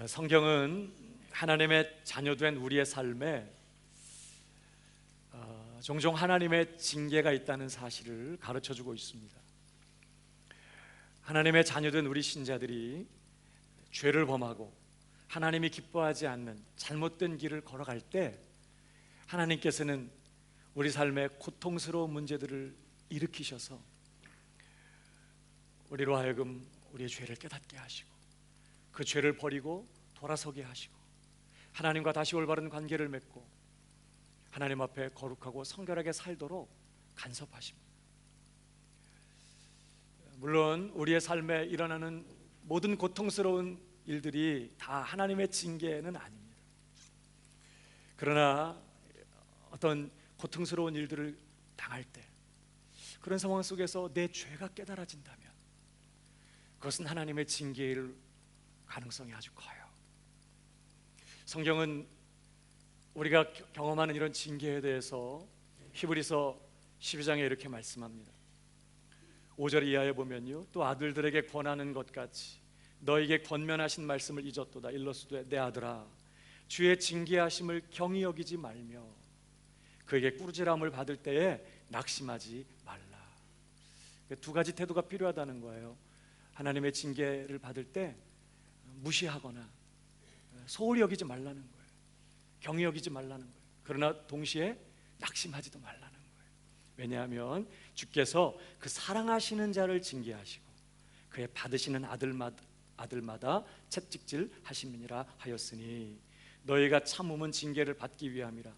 성경은 하나님의 자녀된 우리의 삶에 종종 하나님의 징계가 있다는 사실을 가르쳐주고 있습니다. 하나님의 자녀된 우리 신자들이 죄를 범하고 하나님이 기뻐하지 않는 잘못된 길을 걸어갈 때 하나님께서는 우리 삶의 고통스러운 문제들을 일으키셔서 우리로 하여금 우리의 죄를 깨닫게 하시고 그 죄를 버리고 돌아서게 하시고 하나님과 다시 올바른 관계를 맺고 하나님 앞에 거룩하고 성결하게 살도록 간섭하십니다. 물론 우리의 삶에 일어나는 모든 고통스러운 일들이 다 하나님의 징계는 아닙니다. 그러나 어떤 고통스러운 일들을 당할 때 그런 상황 속에서 내 죄가 깨달아진다면 그것은 하나님의 징계일 가능성이 아주 커요. 성경은 우리가 경험하는 이런 징계에 대해서 히브리서 12장에 이렇게 말씀합니다. 5절 이하에 보면요, 또 아들들에게 권하는 것 같이 너에게 권면하신 말씀을 잊었도다. 일러스되 내 아들아 주의 징계하심을 경히 여기지 말며 그에게 꾸지람을 받을 때에 낙심하지 말라. 두 가지 태도가 필요하다는 거예요. 하나님의 징계를 받을 때 무시하거나 소홀히 여기지 말라는 거예요. 경히 여기지 말라는 거예요. 그러나 동시에 낙심하지도 말라는 거예요. 왜냐하면 주께서 그 사랑하시는 자를 징계하시고 그의 받으시는 아들마다 채찍질 하심이니라 하였으니 너희가 참음은 징계를 받기 위함이라.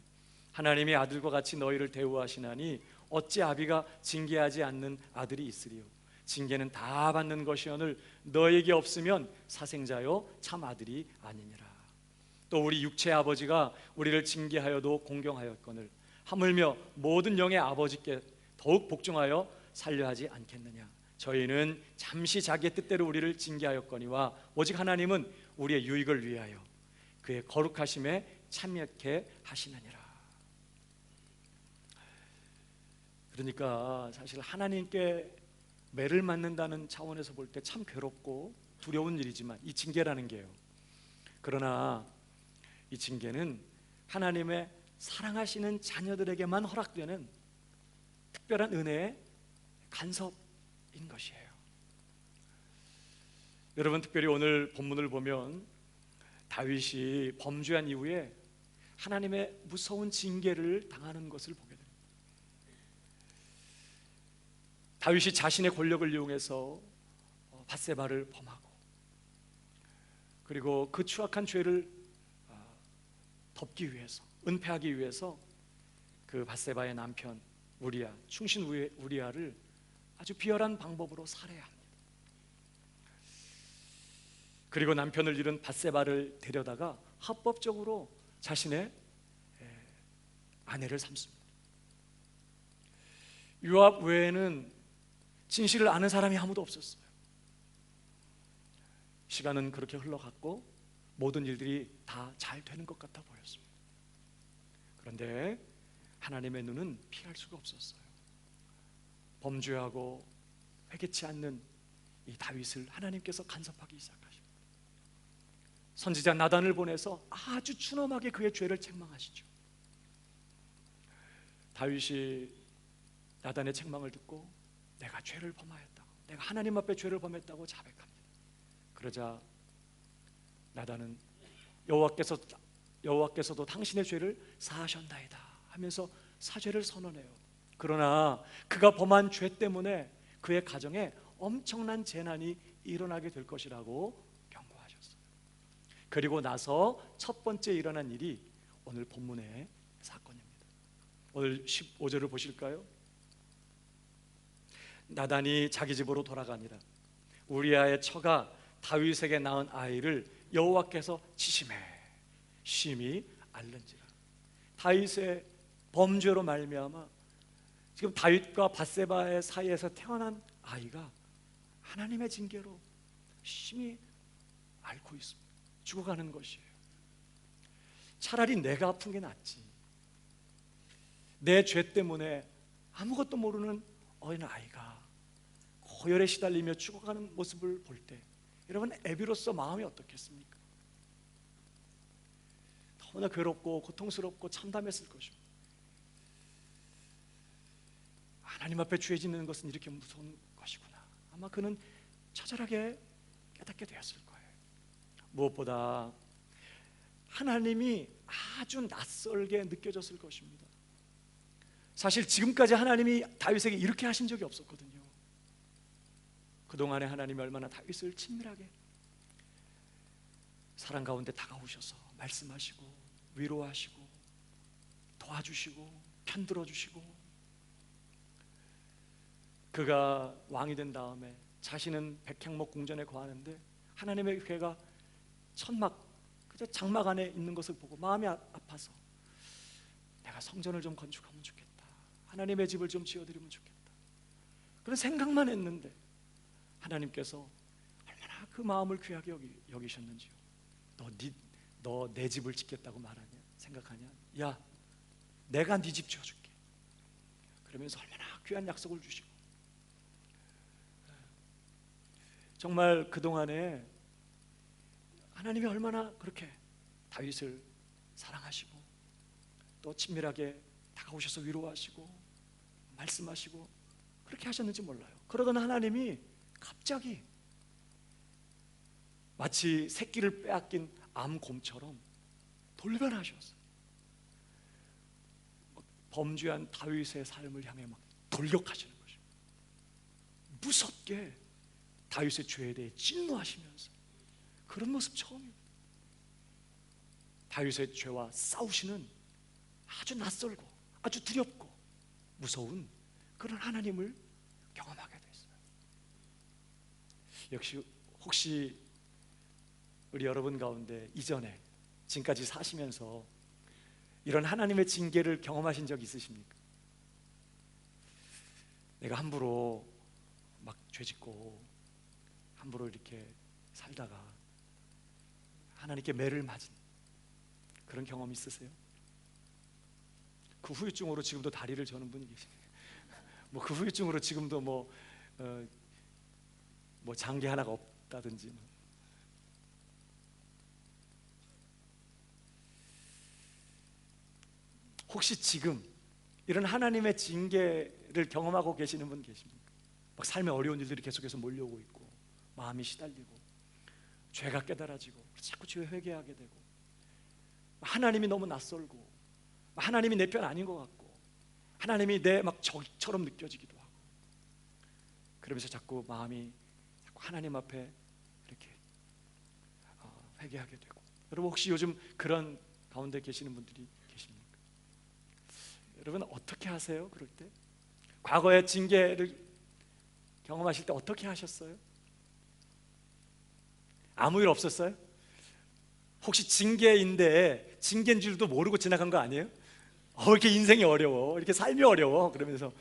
하나님이 아들과 같이 너희를 대우하시나니 어찌 아비가 징계하지 않는 아들이 있으리요. 징계는 다 받는 것이오늘 너에게 없으면 사생자요 참 아들이 아니니라. 또 우리 육체의 아버지가 우리를 징계하여도 공경하였거늘 하물며 모든 영의 아버지께 더욱 복종하여 살려하지 않겠느냐. 저희는 잠시 자기의 뜻대로 우리를 징계하였거니와 오직 하나님은 우리의 유익을 위하여 그의 거룩하심에 참여케 하시느니라. 그러니까 사실 하나님께 매를 맞는다는 차원에서 볼 때 참 괴롭고 두려운 일이지만 이 징계라는 게요, 그러나 이 징계는 하나님의 사랑하시는 자녀들에게만 허락되는 특별한 은혜의 간섭인 것이에요. 여러분, 특별히 오늘 본문을 보면 다윗이 범죄한 이후에 하나님의 무서운 징계를 당하는 것을 보게 됩니다. 다윗이 자신의 권력을 이용해서 밧세바를 범하고 그리고 그 추악한 죄를 덮기 위해서, 은폐하기 위해서 그 밧세바의 남편 우리아, 충신 우리아를 아주 비열한 방법으로 살해합니다. 그리고 남편을 잃은 밧세바를 데려다가 합법적으로 자신의 아내를 삼습니다. 요압 외에는 진실을 아는 사람이 아무도 없었어요. 시간은 그렇게 흘러갔고 모든 일들이 다 잘 되는 것 같아 보였습니다. 그런데 하나님의 눈은 피할 수가 없었어요. 범죄하고 회개치 않는 이 다윗을 하나님께서 간섭하기 시작하십니다. 선지자 나단을 보내서 아주 추nom하게 그의 죄를 책망하시죠. 다윗이 나단의 책망을 듣고 내가 죄를 범하였다고, 내가 하나님 앞에 죄를 범했다고 자백합니다. 그러자 나단은 여호와께서도 당신의 죄를 사하셨나이다 하면서 사죄를 선언해요. 그러나 그가 범한 죄 때문에 그의 가정에 엄청난 재난이 일어나게 될 것이라고 경고하셨어요. 그리고 나서 첫 번째 일어난 일이 오늘 본문의 사건입니다. 오늘 15절을 보실까요? 나단이 자기 집으로 돌아가니라. 우리아의 처가 다윗에게 낳은 아이를 여호와께서 치심해 심히 앓는지라. 다윗의 범죄로 말미암아 지금 다윗과 밧세바의 사이에서 태어난 아이가 하나님의 징계로 심히 앓고 있습니다. 죽어가는 것이에요. 차라리 내가 아픈 게 낫지. 내 죄 때문에 아무것도 모르는 어린아이가 고열에 시달리며 죽어가는 모습을 볼 때 여러분, 애비로서 마음이 어떻겠습니까? 너무나 괴롭고 고통스럽고 참담했을 것입니다. 하나님 앞에 죄 짓는 것은 이렇게 무서운 것이구나. 아마 그는 처절하게 깨닫게 되었을 거예요. 무엇보다 하나님이 아주 낯설게 느껴졌을 것입니다. 사실 지금까지 하나님이 다윗에게 이렇게 하신 적이 없었거든요. 그동안에 하나님이 얼마나 다윗을 친밀하게 사랑 가운데 다가오셔서 말씀하시고 위로하시고 도와주시고 편들어주시고, 그가 왕이 된 다음에 자신은 백향목 궁전에 거하는데 하나님의 괴가 천막, 그저 장막 안에 있는 것을 보고 마음이 아파서 내가 성전을 좀 건축하면 좋겠다, 하나님의 집을 좀 지어드리면 좋겠다, 그런 생각만 했는데 하나님께서 얼마나 그 마음을 귀하게 여기셨는지요. 너 내 집을 짓겠다고 말하냐, 생각하냐? 야, 내가 네 집 지어줄게. 그러면서 얼마나 귀한 약속을 주시고, 정말 그동안에 하나님이 얼마나 그렇게 다윗을 사랑하시고 또 친밀하게 다가오셔서 위로하시고 말씀하시고 그렇게 하셨는지 몰라요. 그러던 하나님이 갑자기 마치 새끼를 빼앗긴 암곰처럼 돌변하셨어요. 범죄한 다윗의 삶을 향해 막 돌격하시는 것입니다. 무섭게 다윗의 죄에 대해 진노하시면서, 그런 모습 처음입니다. 다윗의 죄와 싸우시는 아주 낯설고 아주 두렵고 무서운 그런 하나님을 경험하게 됐어요. 역시 혹시 우리 여러분 가운데 이전에 지금까지 사시면서 이런 하나님의 징계를 경험하신 적 있으십니까? 내가 함부로 막 죄짓고 함부로 이렇게 살다가 하나님께 매를 맞은 그런 경험 있으세요? 그 후유증으로 지금도 다리를 저는 분이 계십니다. 그 후유증으로 지금도 뭐 장기 하나가 없다든지. 혹시 지금 이런 하나님의 징계를 경험하고 계시는 분 계십니까? 막 삶의 어려운 일들이 계속해서 몰려오고 있고 마음이 시달리고 죄가 깨달아지고 자꾸 죄 회개하게 되고 하나님이 너무 낯설고 하나님이 내 편 아닌 것 같고 하나님이 내 막 적처럼 느껴지기도 하고, 그러면서 자꾸 마음이 자꾸 하나님 앞에 이렇게 회개하게 되고. 여러분 혹시 요즘 그런 가운데 계시는 분들이 계십니까? 여러분 어떻게 하세요? 그럴 때 과거의 징계를 경험하실 때 어떻게 하셨어요? 아무 일 없었어요? 혹시 징계인데 징계인 줄도 모르고 지나간 거 아니에요? 이렇게 인생이 어려워, 이렇게 삶이 어려워, 그러면서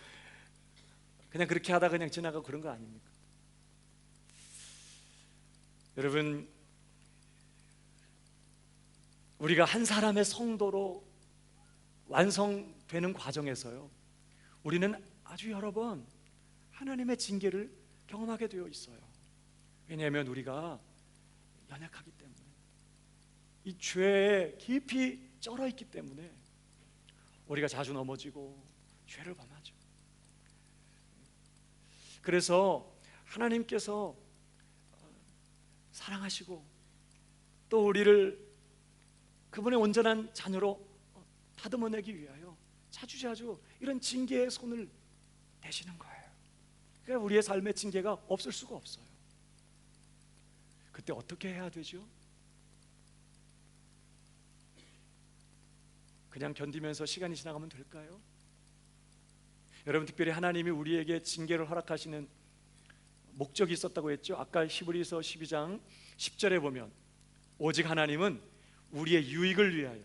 그냥 그렇게 하다 그냥 지나가고 그런 거 아닙니까? 여러분, 우리가 한 사람의 성도로 완성되는 과정에서요, 우리는 아주 여러 번 하나님의 징계를 경험하게 되어 있어요. 왜냐하면 우리가 연약하기 때문에, 이 죄에 깊이 쩔어 있기 때문에 우리가 자주 넘어지고 죄를 범하죠. 그래서 하나님께서 사랑하시고 또 우리를 그분의 온전한 자녀로 다듬어내기 위하여 자주자주 이런 징계의 손을 대시는 거예요. 그러니까 우리의 삶의 징계가 없을 수가 없어요. 그때 어떻게 해야 되죠? 그냥 견디면서 시간이 지나가면 될까요? 여러분, 특별히 하나님이 우리에게 징계를 허락하시는 목적이 있었다고 했죠. 아까 히브리서 12장 10절에 보면 오직 하나님은 우리의 유익을 위하여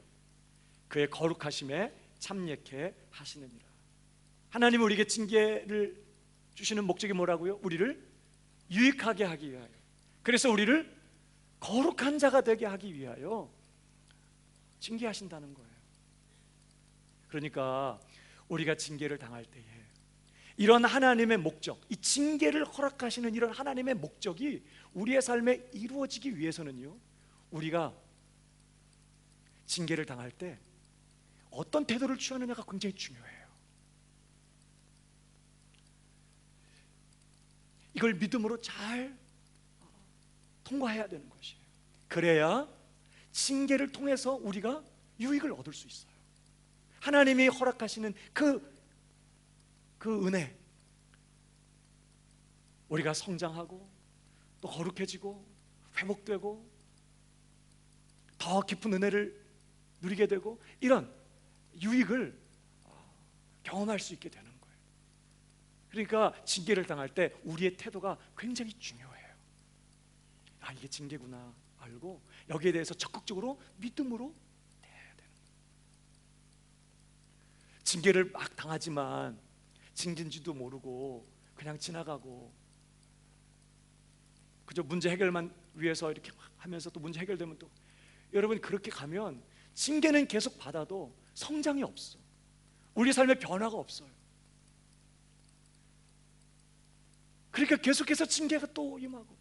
그의 거룩하심에 참여케 하시느니라. 하나님은 우리에게 징계를 주시는 목적이 뭐라고요? 우리를 유익하게 하기 위하여, 그래서 우리를 거룩한 자가 되게 하기 위하여 징계하신다는 거예요. 그러니까 우리가 징계를 당할 때에 이런 하나님의 목적, 이 징계를 허락하시는 이런 하나님의 목적이 우리의 삶에 이루어지기 위해서는요, 우리가 징계를 당할 때 어떤 태도를 취하느냐가 굉장히 중요해요. 이걸 믿음으로 잘 통과해야 되는 것이에요. 그래야 징계를 통해서 우리가 유익을 얻을 수 있어요. 하나님이 허락하시는 그 은혜, 우리가 성장하고 또 거룩해지고 회복되고 더 깊은 은혜를 누리게 되고 이런 유익을 경험할 수 있게 되는 거예요. 그러니까 징계를 당할 때 우리의 태도가 굉장히 중요해요. 아, 이게 징계구나 알고 여기에 대해서 적극적으로 믿음으로 대해야 되는 거예요. 징계를 막 당하지만 징계인지도 모르고 그냥 지나가고 그저 문제 해결만 위해서 이렇게 막 하면서 또 문제 해결되면 또 여러분 그렇게 가면 징계는 계속 받아도 성장이 없어. 우리 삶에 변화가 없어요. 그러니까 계속해서 징계가 또 임하고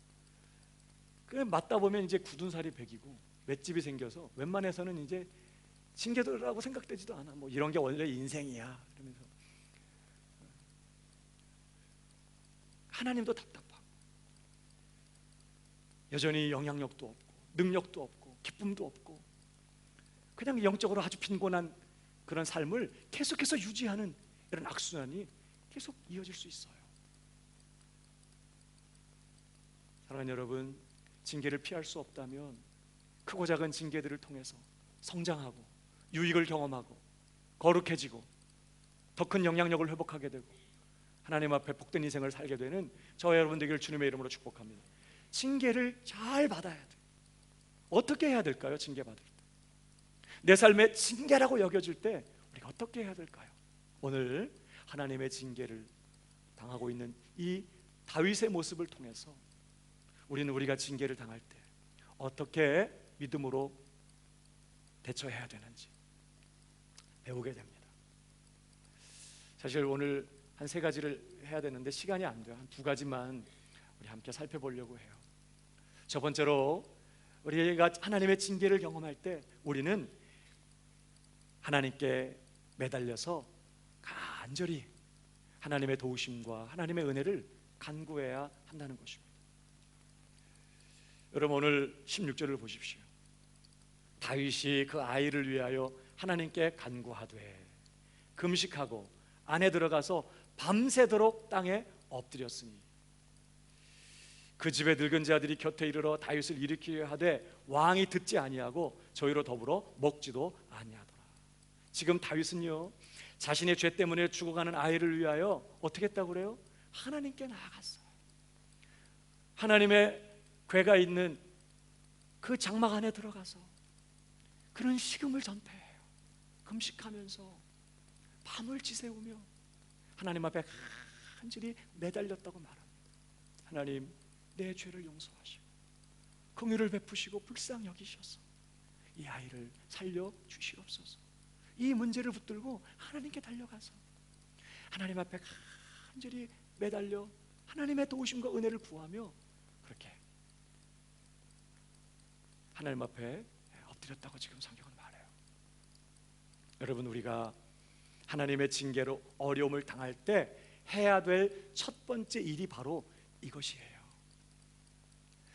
그래 맞다 보면 이제 굳은 살이 배기고 맷집이 생겨서 웬만해서는 이제 징계라고 생각되지도 않아. 뭐 이런 게 원래 인생이야 이러면서 하나님도 답답하고 여전히 영향력도 없고 능력도 없고 기쁨도 없고 그냥 영적으로 아주 빈곤한 그런 삶을 계속해서 유지하는 이런 악순환이 계속 이어질 수 있어요. 사랑하는 여러분, 징계를 피할 수 없다면 크고 작은 징계들을 통해서 성장하고 유익을 경험하고 거룩해지고 더 큰 영향력을 회복하게 되고 하나님 앞에 복된 인생을 살게 되는 저와 여러분 되기를 주님의 이름으로 축복합니다. 징계를 잘 받아야 돼요. 어떻게 해야 될까요? 징계 받을 때 내 삶에 징계라고 여겨질 때 우리가 어떻게 해야 될까요? 오늘 하나님의 징계를 당하고 있는 이 다윗의 모습을 통해서 우리는 우리가 징계를 당할 때 어떻게 믿음으로 대처해야 되는지 배우게 됩니다. 사실 오늘 한 3가지를 해야 되는데 시간이 안 돼요. 한 2가지만 우리 함께 살펴보려고 해요. 첫 번째로 우리가 하나님의 징계를 경험할 때 우리는 하나님께 매달려서 간절히 하나님의 도우심과 하나님의 은혜를 간구해야 한다는 것입니다. 여러분 오늘 16절을 보십시오. 다윗이 그 아이를 위하여 하나님께 간구하되 금식하고 안에 들어가서 밤새도록 땅에 엎드렸으니 그 집의 늙은 자들이 곁에 이르러 다윗을 일으키려 하되 왕이 듣지 아니하고 저희로 더불어 먹지도 아니하더라. 지금 다윗은요 자신의 죄 때문에 죽어가는 아이를 위하여 어떻게 했다고 그래요? 하나님께 나아갔어요. 하나님의 궤가 있는 그 장막 안에 들어가서 그런 식음을 전폐해요. 금식하면서 밤을 지새우며 하나님 앞에 간절히 매달렸다고 말합니다. 하나님, 내 죄를 용서하시고 긍휼을 베푸시고 불쌍히 여기셔서 이 아이를 살려 주시옵소서. 이 문제를 붙들고 하나님께 달려가서 하나님 앞에 간절히 매달려 하나님의 도우심과 은혜를 구하며 그렇게 하나님 앞에 엎드렸다고 지금 성경은 말해요. 여러분 우리가 하나님의 징계로 어려움을 당할 때 해야 될 첫 번째 일이 바로 이것이에요.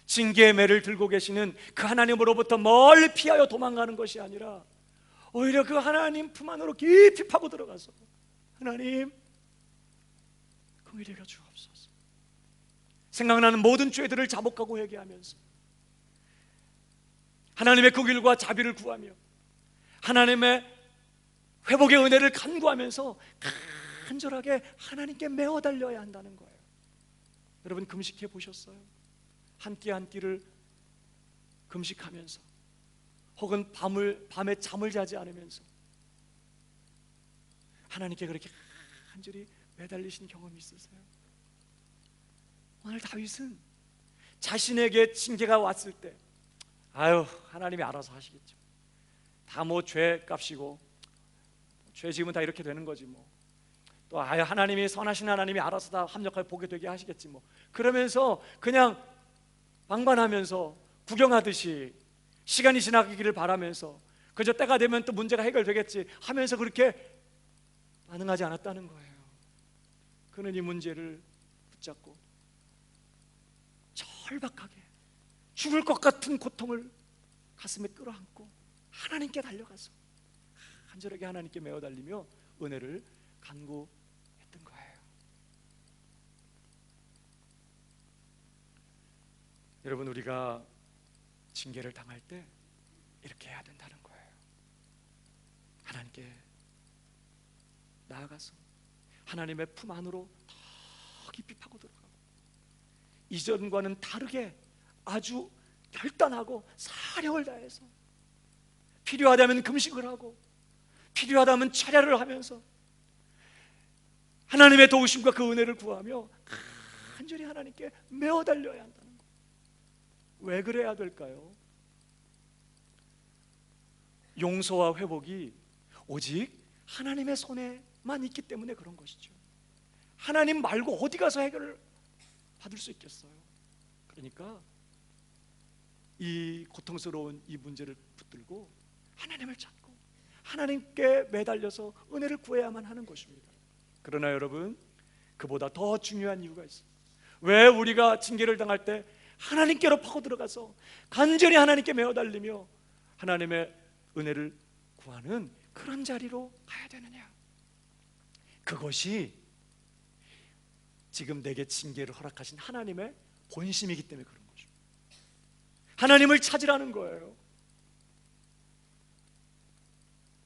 징계의 매를 들고 계시는 그 하나님으로부터 멀리 피하여 도망가는 것이 아니라 오히려 그 하나님 품 안으로 깊이 파고 들어가서 하나님 긍휼히 여겨 주옵소서. 생각나는 모든 죄들을 자복하고 회개하면서 하나님의 긍휼과 자비를 구하며 하나님의 회복의 은혜를 간구하면서 간절하게 하나님께 매어 달려야 한다는 거예요. 여러분 금식해 보셨어요? 한 끼 한 끼를 금식하면서 혹은 밤에 잠을 자지 않으면서 하나님께 그렇게 간절히 매달리신 경험이 있으세요? 오늘 다윗은 자신에게 징계가 왔을 때 아유 하나님이 알아서 하시겠죠. 다 뭐 죄값이고 죄 지으면 다 이렇게 되는 거지 뭐. 또 아유 하나님이 선하신 하나님이 알아서 다 합력하게 보게 되게 하시겠지 뭐. 그러면서 그냥 방관하면서 구경하듯이 시간이 지나가기를 바라면서 그저 때가 되면 또 문제가 해결되겠지 하면서 그렇게 반응하지 않았다는 거예요. 그는 이 문제를 붙잡고 절박하게 죽을 것 같은 고통을 가슴에 끌어안고 하나님께 달려가서 간절하게 하나님께 메어 달리며 은혜를 간구했던 거예요. 여러분, 우리가 징계를 당할 때 이렇게 해야 된다는 거예요. 하나님께 나아가서 하나님의 품 안으로 더 깊이 파고 들어가고 이전과는 다르게 아주 결단하고 사력을 다해서 필요하다면 금식을 하고 필요하다면 철야를 하면서 하나님의 도우심과 그 은혜를 구하며 간절히 하나님께 메어 달려야 한다는 거예요. 왜 그래야 될까요? 용서와 회복이 오직 하나님의 손에만 있기 때문에 그런 것이죠. 하나님 말고 어디 가서 해결을 받을 수 있겠어요? 그러니까 이 고통스러운 이 문제를 붙들고 하나님을 찾고 하나님께 매달려서 은혜를 구해야만 하는 것입니다. 그러나 여러분, 그보다 더 중요한 이유가 있어요. 왜 우리가 징계를 당할 때 하나님께로 파고 들어가서 간절히 하나님께 매어달리며 하나님의 은혜를 구하는 그런 자리로 가야 되느냐? 그것이 지금 내게 징계를 허락하신 하나님의 본심이기 때문에 그런 거죠. 하나님을 찾으라는 거예요.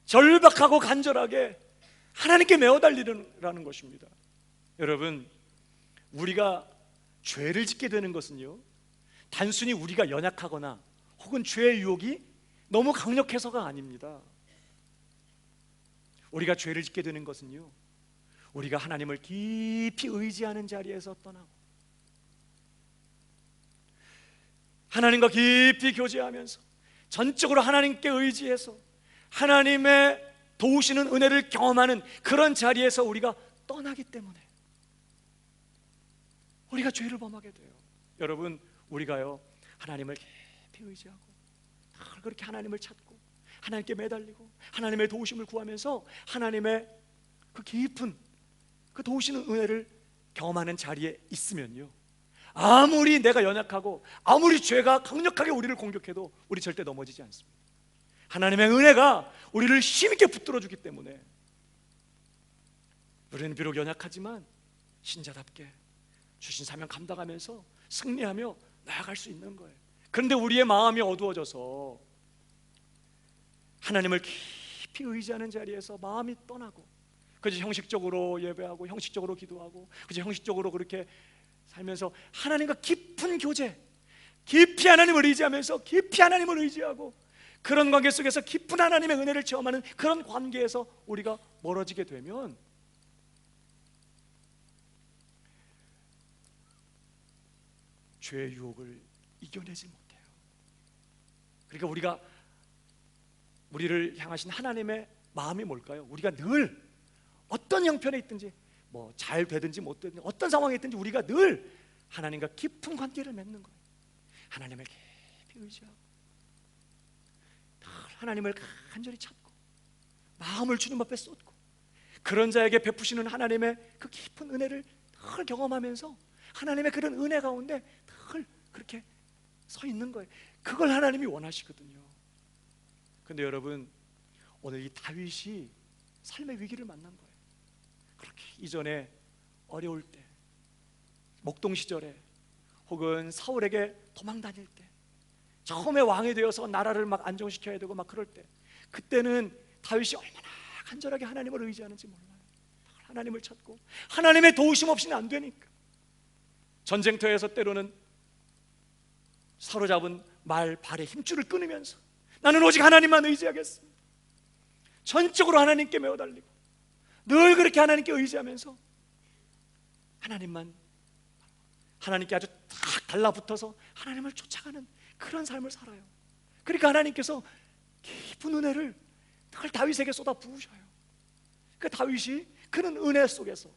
절박하고 간절하게 하나님께 매어달리라는 것입니다. 여러분, 우리가 죄를 짓게 되는 것은요, 단순히 우리가 연약하거나 혹은 죄의 유혹이 너무 강력해서가 아닙니다. 우리가 죄를 짓게 되는 것은요, 우리가 하나님을 깊이 의지하는 자리에서 떠나고 하나님과 깊이 교제하면서 전적으로 하나님께 의지해서 하나님의 도우시는 은혜를 경험하는 그런 자리에서 우리가 떠나기 때문에 우리가 죄를 범하게 돼요. 여러분, 우리가요 하나님을 깊이 의지하고 그렇게 하나님을 찾고 하나님께 매달리고 하나님의 도우심을 구하면서 하나님의 그 깊은 그 도우시는 은혜를 경험하는 자리에 있으면요, 아무리 내가 연약하고 아무리 죄가 강력하게 우리를 공격해도 우리 절대 넘어지지 않습니다. 하나님의 은혜가 우리를 힘있게 붙들어주기 때문에 우리는 비록 연약하지만 신자답게 주신 사명 감당하면서 승리하며 나아갈 수 있는 거예요. 그런데 우리의 마음이 어두워져서 하나님을 깊이 의지하는 자리에서 마음이 떠나고 그저 형식적으로 예배하고 형식적으로 기도하고 그저 형식적으로 그렇게 살면서 하나님과 깊은 교제, 깊이 하나님을 의지하면서 깊이 하나님을 의지하고 그런 관계 속에서 깊은 하나님의 은혜를 체험하는 그런 관계에서 우리가 멀어지게 되면 죄의 유혹을 이겨내지 못해요. 그러니까 우리를 향하신 하나님의 마음이 뭘까요? 우리가 늘 어떤 형편에 있든지 뭐 잘 되든지 못 되든지 어떤 상황에 있든지 우리가 늘 하나님과 깊은 관계를 맺는 거예요. 하나님을 깊이 의지하고 늘 하나님을 간절히 찾고 마음을 주님 앞에 쏟고 그런 자에게 베푸시는 하나님의 그 깊은 은혜를 늘 경험하면서 하나님의 그런 은혜 가운데 늘 그렇게 서 있는 거예요. 그걸 하나님이 원하시거든요. 근데 여러분, 오늘 이 다윗이 삶의 위기를 만난 거예요. 그렇게 이전에 어려울 때, 목동 시절에 혹은 사울에게 도망 다닐 때, 처음에 왕이 되어서 나라를 막 안정시켜야 되고 막 그럴 때, 그때는 다윗이 얼마나 간절하게 하나님을 의지하는지 몰라요. 하나님을 찾고 하나님의 도우심 없이는 안 되니까 전쟁터에서 때로는 사로잡은 말 발에 힘줄을 끊으면서 나는 오직 하나님만 의지하겠습니다. 전적으로 하나님께 매어달리고 늘 그렇게 하나님께 의지하면서 하나님께 아주 딱 달라붙어서 하나님을 쫓아가는 그런 삶을 살아요. 그러니까 하나님께서 깊은 은혜를 늘 다윗에게 쏟아 부으셔요. 그 다윗이 그런 은혜 속에서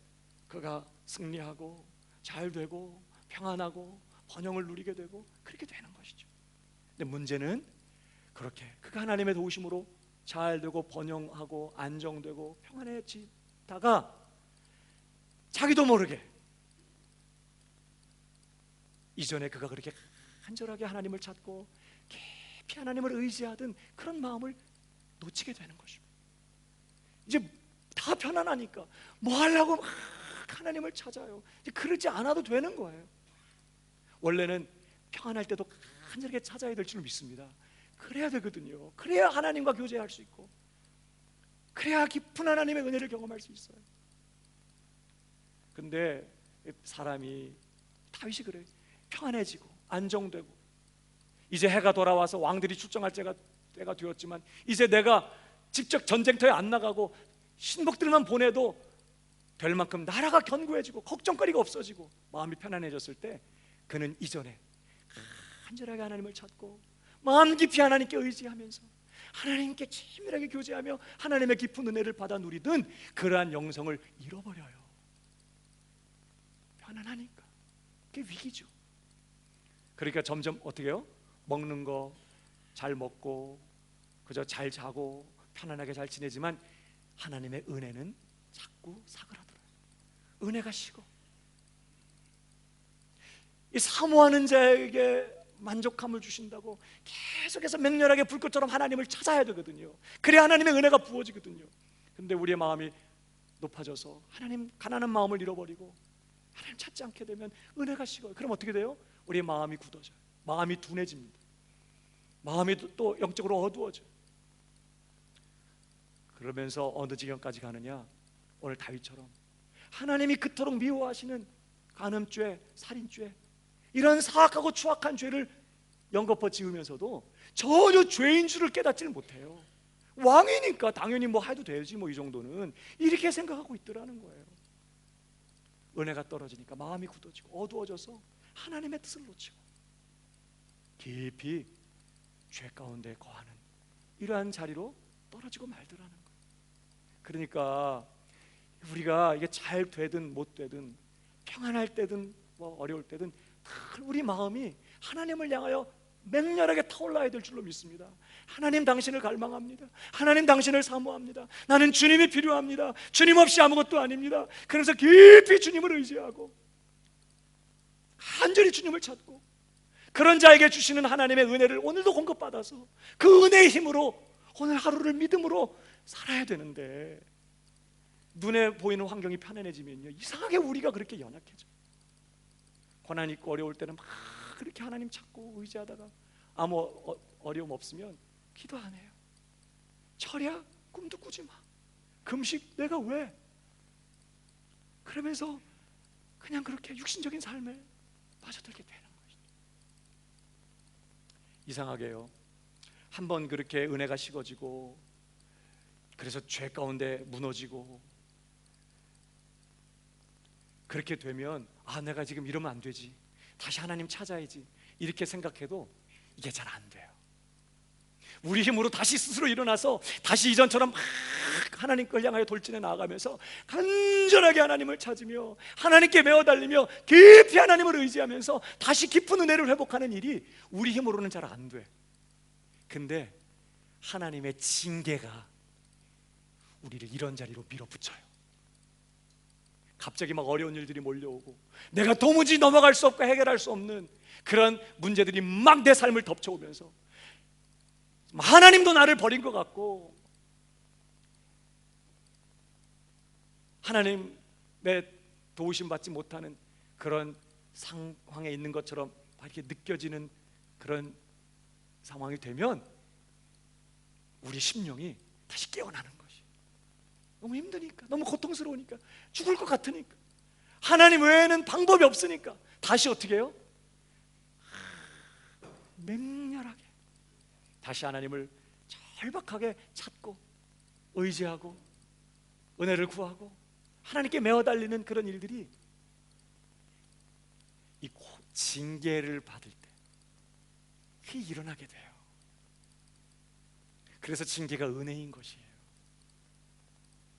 그가 승리하고 잘 되고 평안하고 번영을 누리게 되고 그렇게 되는 것이죠. 근데 문제는 그렇게 그가 하나님의 도우심으로 잘 되고 번영하고 안정되고 평안해지다가 자기도 모르게 이전에 그가 그렇게 간절하게 하나님을 찾고 깊이 하나님을 의지하던 그런 마음을 놓치게 되는 것입니다. 이제 다 편안하니까 뭐 하려고 막 하나님을 찾아요. 이제 그러지 않아도 되는 거예요. 원래는 평안할 때도 간절하게 찾아야 될 줄 믿습니다. 그래야 되거든요. 그래야 하나님과 교제할 수 있고, 그래야 깊은 하나님의 은혜를 경험할 수 있어요. 근데 사람이, 다윗이 그래요. 평안해지고 안정되고 이제 해가 돌아와서 왕들이 출정할 때가 되었지만 이제 내가 직접 전쟁터에 안 나가고 신복들만 보내도 될 만큼 나라가 견고해지고 걱정거리가 없어지고 마음이 편안해졌을 때 그는 이전에 간절하게 하나님을 찾고 마음 깊이 하나님께 의지하면서 하나님께 친밀하게 교제하며 하나님의 깊은 은혜를 받아 누리던 그러한 영성을 잃어버려요. 편안하니까. 그게 위기죠. 그러니까 점점 어떻게 해요? 먹는 거 잘 먹고 그저 잘 자고 편안하게 잘 지내지만 하나님의 은혜는 자꾸 사그라들어요. 은혜가 식어. 이 사모하는 자에게 만족함을 주신다고 계속해서 맹렬하게 불꽃처럼 하나님을 찾아야 되거든요. 그래야 하나님의 은혜가 부어지거든요. 근데 우리의 마음이 높아져서 하나님 가난한 마음을 잃어버리고 하나님 찾지 않게 되면 은혜가 식어요. 그럼 어떻게 돼요? 우리의 마음이 굳어져요. 마음이 둔해집니다. 마음이 또 영적으로 어두워져요. 그러면서 어느 지경까지 가느냐? 오늘 다윗처럼 하나님이 그토록 미워하시는 간음죄, 살인죄, 이런 사악하고 추악한 죄를 연거푸 지으면서도 전혀 죄인 줄을 깨닫지를 못해요. 왕이니까 당연히 뭐 해도 되지 뭐 이 정도는, 이렇게 생각하고 있더라는 거예요. 은혜가 떨어지니까 마음이 굳어지고 어두워져서 하나님의 뜻을 놓치고 깊이 죄 가운데 거하는 이러한 자리로 떨어지고 말더라는 거예요. 그러니까 우리가 이게 잘 되든 못 되든 평안할 때든 뭐 어려울 때든 우리 마음이 하나님을 향하여 맹렬하게 타올라야 될 줄로 믿습니다. 하나님 당신을 갈망합니다. 하나님 당신을 사모합니다. 나는 주님이 필요합니다. 주님 없이 아무것도 아닙니다. 그래서 깊이 주님을 의지하고 간절히 주님을 찾고 그런 자에게 주시는 하나님의 은혜를 오늘도 공급받아서 그 은혜의 힘으로 오늘 하루를 믿음으로 살아야 되는데, 눈에 보이는 환경이 편안해지면요 이상하게 우리가 그렇게 연약해져요. 고난 있고 어려울 때는 막 그렇게 하나님 찾고 의지하다가 아무 어려움 없으면 기도 안 해요. 철야 꿈도 꾸지 마. 금식 내가 왜? 그러면서 그냥 그렇게 육신적인 삶에 빠져들게 되는 것이죠. 이상하게요, 한번 그렇게 은혜가 식어지고 그래서 죄 가운데 무너지고 그렇게 되면 내가 지금 이러면 안 되지, 다시 하나님 찾아야지 이렇게 생각해도 이게 잘 안 돼요. 우리 힘으로 다시 스스로 일어나서 다시 이전처럼 막 하나님 걸 향하여 돌진해 나아가면서 간절하게 하나님을 찾으며 하나님께 매어 달리며 깊이 하나님을 의지하면서 다시 깊은 은혜를 회복하는 일이 우리 힘으로는 잘 안 돼. 근데 하나님의 징계가 우리를 이런 자리로 밀어붙여요. 갑자기 막 어려운 일들이 몰려오고 내가 도무지 넘어갈 수 없고 해결할 수 없는 그런 문제들이 막 내 삶을 덮쳐오면서 하나님도 나를 버린 것 같고 하나님의 도우심 받지 못하는 그런 상황에 있는 것처럼 이렇게 느껴지는 그런 상황이 되면 우리 심령이 다시 깨어나는 것이, 너무 힘드니까, 너무 고통스러우니까, 죽을 것 같으니까, 하나님 외에는 방법이 없으니까 다시 어떻게 해요? 맹렬하게 다시 하나님을 절박하게 찾고 의지하고 은혜를 구하고 하나님께 매어 달리는 그런 일들이 이 징계를 받을 때 그게 일어나게 돼요. 그래서 징계가 은혜인 것이에요.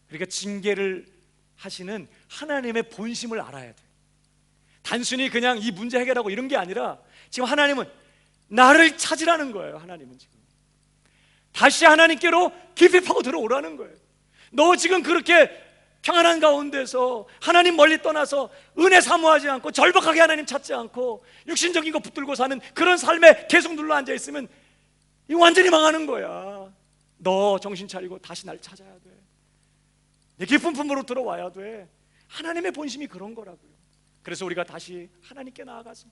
그러니까 징계를 하시는 하나님의 본심을 알아야 돼요. 단순히 그냥 이 문제 해결하고 이런 게 아니라 지금 하나님은 나를 찾으라는 거예요. 하나님은 지금 다시 하나님께로 깊이 파고 들어오라는 거예요. 너 지금 그렇게 평안한 가운데서 하나님 멀리 떠나서 은혜 사모하지 않고 절박하게 하나님 찾지 않고 육신적인 거 붙들고 사는 그런 삶에 계속 눌러 앉아 있으면 이 완전히 망하는 거야. 너 정신 차리고 다시 날 찾아야 돼. 내 깊은 품으로 들어와야 돼. 하나님의 본심이 그런 거라고요. 그래서 우리가 다시 하나님께 나아가서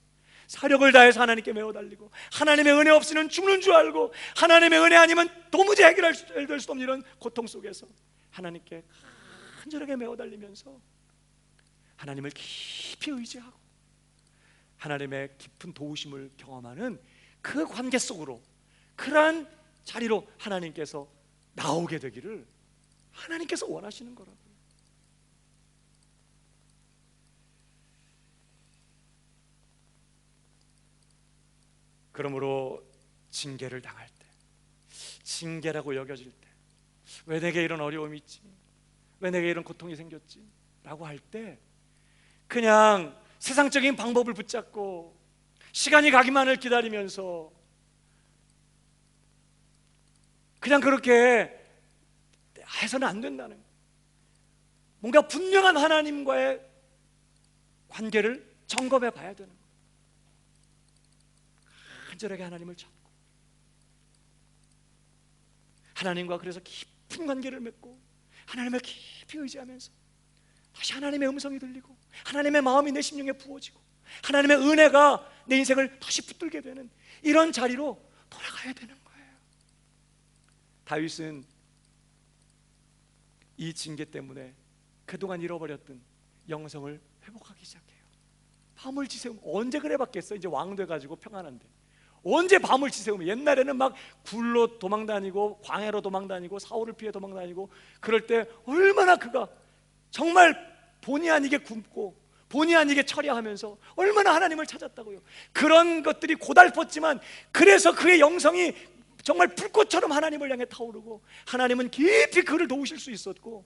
사력을 다해서 하나님께 매어 달리고, 하나님의 은혜 없이는 죽는 줄 알고, 하나님의 은혜 아니면 도무지 해결될 수 없는 이런 고통 속에서 하나님께 간절하게 매어 달리면서 하나님을 깊이 의지하고 하나님의 깊은 도우심을 경험하는 그 관계 속으로, 그러한 자리로 하나님께서 나오게 되기를 하나님께서 원하시는 거라고요. 그러므로 징계를 당할 때, 징계라고 여겨질 때, 왜 내게 이런 어려움이 있지? 왜 내게 이런 고통이 생겼지? 라고 할 때 그냥 세상적인 방법을 붙잡고 시간이 가기만을 기다리면서 그냥 그렇게 해서는 안 된다는 거예요. 뭔가 분명한 하나님과의 관계를 점검해 봐야 되는 거예요. 간절하게 하나님을 찾고 하나님과 그래서 깊은 관계를 맺고 하나님을 깊이 의지하면서 다시 하나님의 음성이 들리고 하나님의 마음이 내 심령에 부어지고 하나님의 은혜가 내 인생을 다시 붙들게 되는 이런 자리로 돌아가야 되는 거예요. 다윗은 이 징계 때문에 그동안 잃어버렸던 영성을 회복하기 시작해요. 밤을 지새우면, 언제 그래 봤겠어? 이제 왕 돼가지고 평안한데 언제 밤을 지새우면, 옛날에는 막 굴로 도망다니고 광야로 도망다니고 사울을 피해 도망다니고 그럴 때 얼마나 그가 정말 본의 아니게 굶고 본의 아니게 처리하면서 얼마나 하나님을 찾았다고요. 그런 것들이 고달팠지만 그래서 그의 영성이 정말 불꽃처럼 하나님을 향해 타오르고 하나님은 깊이 그를 도우실 수 있었고,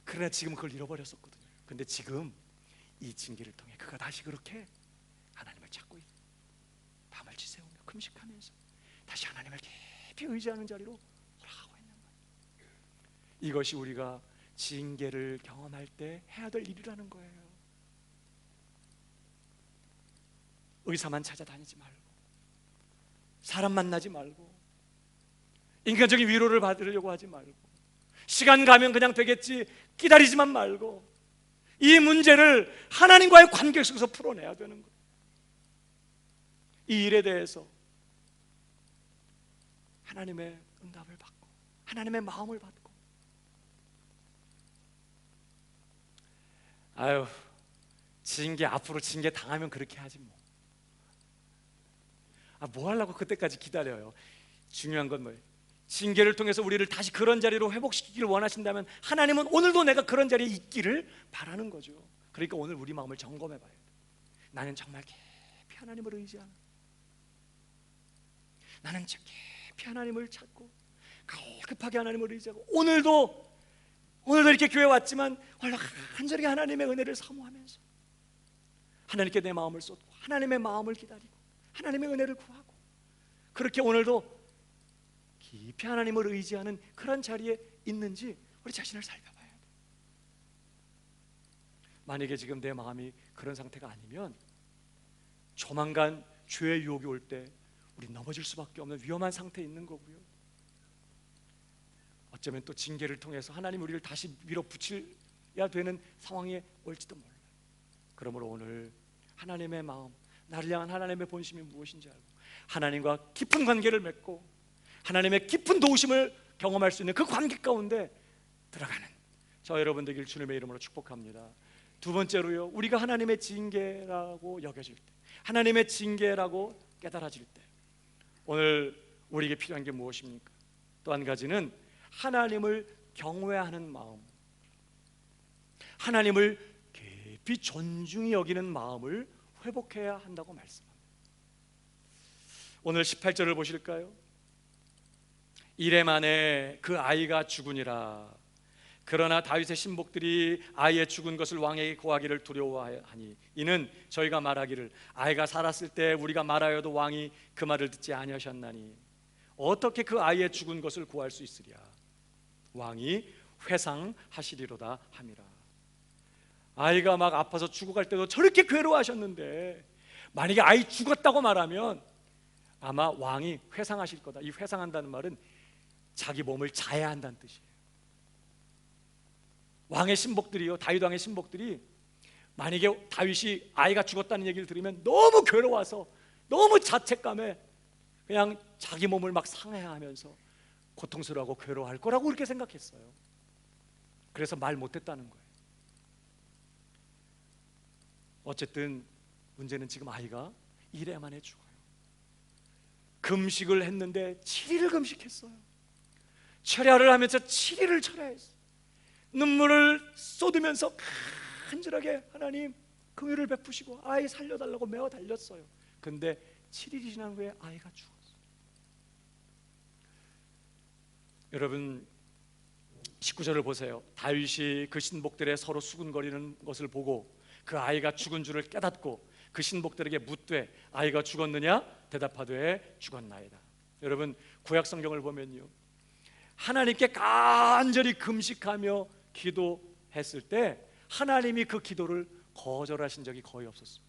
그러나 지금 그걸 잃어버렸었거든요. 근데 지금 이 징계를 통해 그가 다시 그렇게 하나님을 찾고 있어요. 밤을 지새우며 금식하면서 다시 하나님을 깊이 의지하는 자리로 돌아가고 있는 거예요. 이것이 우리가 징계를 경험할 때 해야 될 일이라는 거예요. 의사만 찾아다니지 말고, 사람 만나지 말고, 인간적인 위로를 받으려고 하지 말고, 시간 가면 그냥 되겠지 기다리지만 말고 이 문제를 하나님과의 관계 속에서 풀어내야 되는 거예요. 이 일에 대해서 하나님의 응답을 받고 하나님의 마음을 받고, 아유, 징계 앞으로 징계 당하면 그렇게 하지 뭐. 뭐 하려고 그때까지 기다려요. 중요한 건 뭐예요? 징계를 통해서 우리를 다시 그런 자리로 회복시키기를 원하신다면 하나님은 오늘도 내가 그런 자리에 있기를 바라는 거죠. 그러니까 오늘 우리 마음을 점검해 봐야 돼. 나는 정말 깊이 하나님을 의지하는, 나는 깊이 하나님을 찾고 갈급하게 하나님을 의지하고, 오늘도 이렇게 교회 왔지만 간절히 하나님의 은혜를 사모하면서 하나님께 내 마음을 쏟고 하나님의 마음을 기다리고 하나님의 은혜를 구하고, 그렇게 오늘도 깊이 하나님을 의지하는 그런 자리에 있는지 우리 자신을 살펴봐야 돼. 만약에 지금 내 마음이 그런 상태가 아니면 조만간 죄의 유혹이 올 때 우리 넘어질 수밖에 없는 위험한 상태에 있는 거고요. 어쩌면 또 징계를 통해서 하나님 우리를 다시 밀어붙여야 되는 상황에 올지도 몰라요. 그러므로 오늘 하나님의 마음, 나를 향한 하나님의 본심이 무엇인지 알고 하나님과 깊은 관계를 맺고 하나님의 깊은 도우심을 경험할 수 있는 그 관계 가운데 들어가는 저 여러분 되길 주님의 이름으로 축복합니다. 두 번째로요, 우리가 하나님의 징계라고 여겨질 때, 하나님의 징계라고 깨달아질 때 오늘 우리에게 필요한 게 무엇입니까? 또 한 가지는 하나님을 경외하는 마음, 하나님을 깊이 존중히 여기는 마음을 회복해야 한다고 말씀합니다. 오늘 18절을 보실까요? 이래 만에 그 아이가 죽으니라. 그러나 다윗의 신복들이 아이의 죽은 것을 왕에게 고하기를 두려워하니 이는 저희가 말하기를 아이가 살았을 때 우리가 말하여도 왕이 그 말을 듣지 아니하셨나니. 어떻게 그 아이의 죽은 것을 구할 수 있으랴. 왕이 회상하시리로다 함이라. 아이가 막 아파서 죽어갈 때도 저렇게 괴로워하셨는데 만약에 아이 죽었다고 말하면 아마 왕이 회상하실 거다. 이 회상한다는 말은 자기 몸을 자해한다는 뜻이에요. 왕의 신복들이요, 다윗 왕의 신복들이 만약에 다윗이 아이가 죽었다는 얘기를 들으면 너무 괴로워서 너무 자책감에 그냥 자기 몸을 막 상해하면서 고통스러워하고 괴로워할 거라고 그렇게 생각했어요. 그래서 말 못했다는 거예요. 어쨌든 문제는 지금 아이가 이래 만에 죽어요. 금식을 했는데 7일을 금식했어요. 철야를 하면서 7일을 철야했어요. 눈물을 쏟으면서 간절하게 하나님 긍휼을 베푸시고 아이 살려달라고 매어 달렸어요. 근데 7일이 지난 후에 아이가 죽었어요. 여러분 19절을 보세요. 다윗이 그 신복들의 서로 수군거리는 것을 보고 그 아이가 죽은 줄을 깨닫고 그 신복들에게 묻되 아이가 죽었느냐? 대답하되 죽었나이다. 여러분 구약 성경을 보면요, 하나님께 간절히 금식하며 기도했을 때 하나님이 그 기도를 거절하신 적이 거의 없었어요.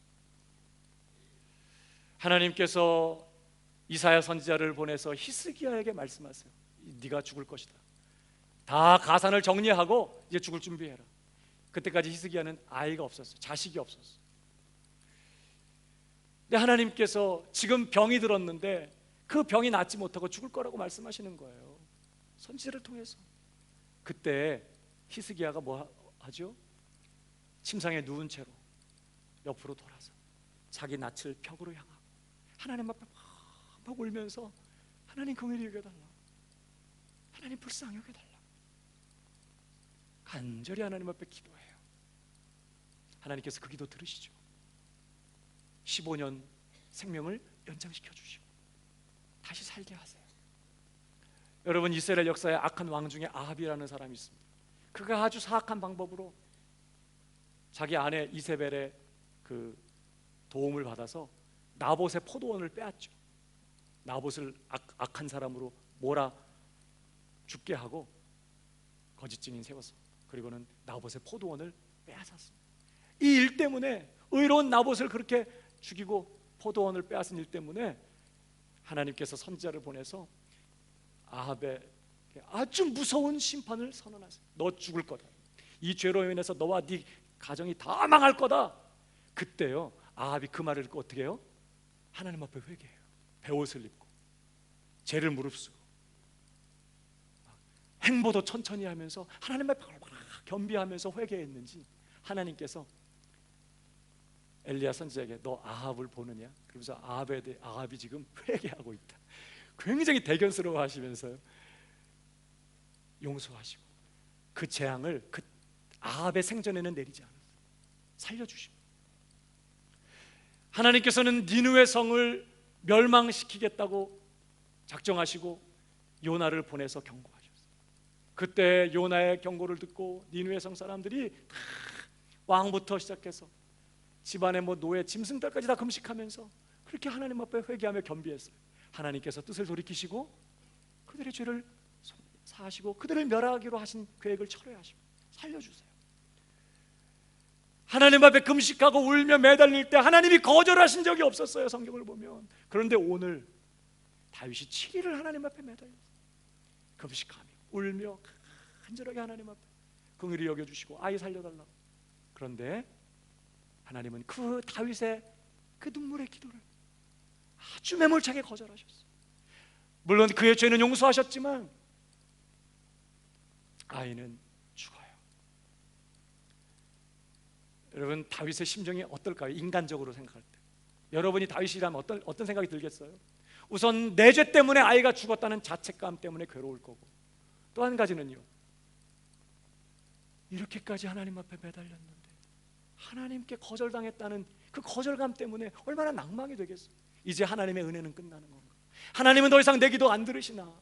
하나님께서 이사야 선지자를 보내서 히스기야에게 말씀하세요. 네가 죽을 것이다. 다 가산을 정리하고 이제 죽을 준비해라. 그때까지 히스기야는 아이가 없었어요. 자식이 없었어요. 근데 하나님께서 지금 병이 들었는데 그 병이 낫지 못하고 죽을 거라고 말씀하시는 거예요. 선지자를 통해서. 그때 히스기야가 뭐 하죠? 침상에 누운 채로 옆으로 돌아서 자기 낯을 벽으로 향하고 하나님 앞에 막 울면서 하나님 긍휼히 여겨달라, 하나님 불쌍히 여겨달라, 간절히 하나님 앞에 기도해요. 하나님께서 그 기도 들으시죠. 15년 생명을 연장시켜 주시고 다시 살게 하세요. 여러분 이스라엘 역사에 악한 왕 중에 아합이라는 사람이 있습니다. 그가 아주 사악한 방법으로 자기 아내 이세벨의 그 도움을 받아서 나봇의 포도원을 빼앗죠. 나봇을 악한 사람으로 몰아 죽게 하고 거짓 증인 세워서 그리고는 나봇의 포도원을 빼앗았습니다. 이 일 때문에, 의로운 나봇을 그렇게 죽이고 포도원을 빼앗은 일 때문에 하나님께서 선지자를 보내서 아합의 아주 무서운 심판을 선언하세요. 너 죽을 거다. 이 죄로 인해서 너와 네 가정이 다 망할 거다. 그때요 아합이 그 말을 듣고 어떻게 해요? 하나님 앞에 회개해요. 베옷을 입고 죄를 무릅쓰고 행보도 천천히 하면서 하나님 앞에 겸비하면서 회개했는지 하나님께서 엘리야 선지자에게 너 아합을 보느냐? 그러면서 아합이 지금 회개하고 있다. 굉장히 대견스러워 하시면서요 용서하시고 그 재앙을 그 아합의 생전에는 내리지 않았어요. 살려주시고 하나님께서는 니느웨 성을 멸망시키겠다고 작정하시고 요나를 보내서 경고하셨어요. 그때 요나의 경고를 듣고 니느웨 성 사람들이 다 왕부터 시작해서 집안의 뭐 노예, 짐승들까지 다 금식하면서 그렇게 하나님 앞에 회개하며 겸비했어요. 하나님께서 뜻을 돌이키시고 그들의 죄를 사하시고 그들을 멸하기로 하신 계획을 철회하시고 살려주세요. 하나님 앞에 금식하고 울며 매달릴 때 하나님이 거절하신 적이 없었어요. 성경을 보면. 그런데 오늘 다윗이 7일을 하나님 앞에 매달렸어요. 금식하며 울며 간절하게 하나님 앞에 긍휼히 여겨주시고 아이 살려달라고. 그런데 하나님은 그 다윗의 그 눈물의 기도를 아주 매몰차게 거절하셨어요. 물론 그의 죄는 용서하셨지만 아이는 죽어요. 여러분 다윗의 심정이 어떨까요? 인간적으로 생각할 때 여러분이 다윗이라면 어떤 생각이 들겠어요? 우선 내 죄 때문에 아이가 죽었다는 자책감 때문에 괴로울 거고, 또 한 가지는요, 이렇게까지 하나님 앞에 매달렸는데 하나님께 거절당했다는 그 거절감 때문에 얼마나 낭망이 되겠어요. 이제 하나님의 은혜는 끝나는 건가? 하나님은 더 이상 내 기도 안 들으시나?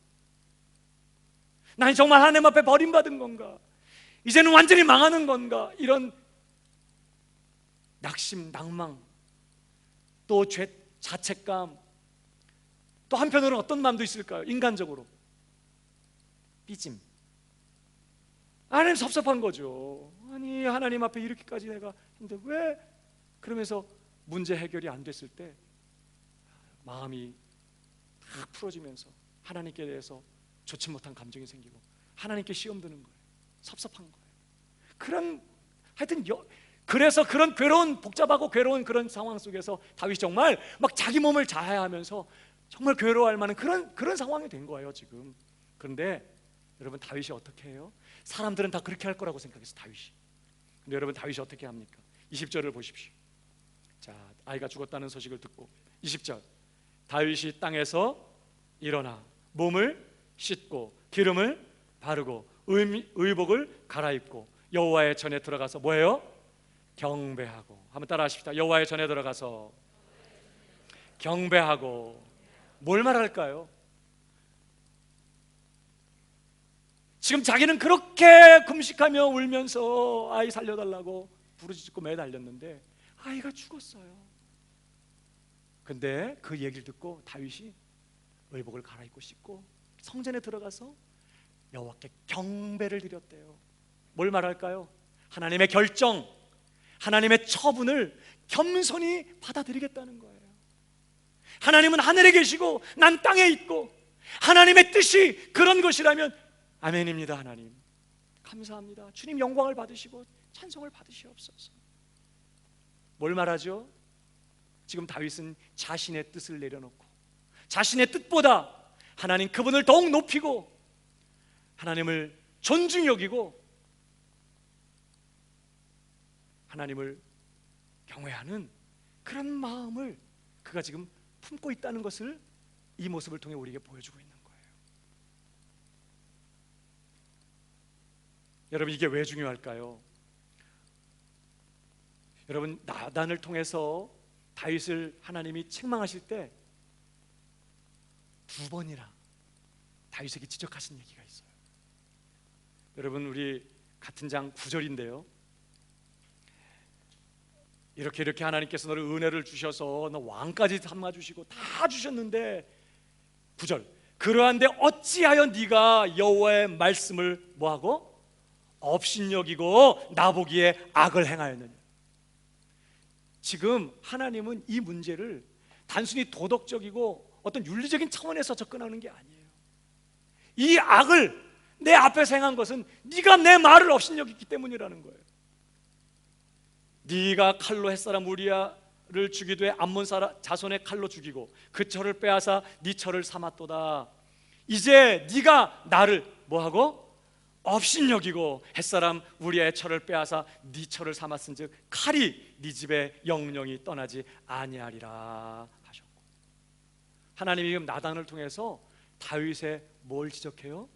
난 정말 하나님 앞에 버림받은 건가? 이제는 완전히 망하는 건가? 이런 낙심, 낭망, 또 죄, 자책감, 또 한편으로는 어떤 마음도 있을까요? 인간적으로 삐짐. 하나님 섭섭한 거죠. 아니 하나님 앞에 이렇게까지 내가 했는데 왜? 그러면서 문제 해결이 안 됐을 때 마음이 탁 풀어지면서 하나님께 대해서 좋지 못한 감정이 생기고 하나님께 시험 드는 거예요. 섭섭한 거예요. 그런 하여튼 그래서 그런 괴로운 복잡하고 괴로운 그런 상황 속에서 다윗이 정말 막 자기 몸을 자해하면서 정말 괴로워할 만한 그런 상황이 된 거예요 지금. 그런데 여러분 다윗이 어떻게 해요? 사람들은 다 그렇게 할 거라고 생각해서 다윗이. 근데 여러분 다윗이 어떻게 합니까? 20절을 보십시오. 자, 아이가 죽었다는 소식을 듣고 20절 다윗이 땅에서 일어나 몸을 씻고 기름을 바르고 의복을 갈아입고 여호와의 전에 들어가서 뭐예요? 경배하고. 한번 따라 하십시다. 여호와의 전에 들어가서 경배하고. 뭘 말할까요? 지금 자기는 그렇게 금식하며 울면서 아이 살려달라고 부르짖고 매달렸는데 아이가 죽었어요. 근데 그 얘기를 듣고 다윗이 의복을 갈아입고 씻고 성전에 들어가서 여호와께 경배를 드렸대요. 뭘 말할까요? 하나님의 결정, 하나님의 처분을 겸손히 받아들이겠다는 거예요. 하나님은 하늘에 계시고 난 땅에 있고 하나님의 뜻이 그런 것이라면 아멘입니다. 하나님 감사합니다. 주님 영광을 받으시고 찬송을 받으시옵소서. 뭘 말하죠? 지금 다윗은 자신의 뜻을 내려놓고 자신의 뜻보다 하나님 그분을 더욱 높이고 하나님을 존중히 여기고 하나님을 경외하는 그런 마음을 그가 지금 품고 있다는 것을 이 모습을 통해 우리에게 보여주고 있는 거예요. 여러분 이게 왜 중요할까요? 여러분 나단을 통해서 다윗을 하나님이 책망하실 때 두 번이나 다윗에게 지적하신 얘기가 있어요. 여러분 우리 같은 장 9절인데요 이렇게 하나님께서 너를 은혜를 주셔서 너 왕까지 삼아주시고 다 주셨는데 9절 그러한데 어찌하여 네가 여호와의 말씀을 뭐하고? 업신여기고 나보기에 악을 행하였느냐. 지금 하나님은 이 문제를 단순히 도덕적이고 어떤 윤리적인 차원에서 접근하는 게 아니에요. 이 악을 내 앞에서 행한 것은 네가 내 말을 업신여겼기 때문이라는 거예요. 네가 칼로 햇사람 우리야를 죽이되 암몬 자손의 칼로 죽이고 그 철을 빼앗아 네 철을 삼았도다. 이제 네가 나를 뭐하고? 업신여기고 햇사람 우리야의 철을 빼앗아 네 철을 삼았은즉 칼이 네 집에 영영이 떠나지 아니하리라 하셨고, 하나님이 지금 나단을 통해서 다윗의 뭘 지적해요?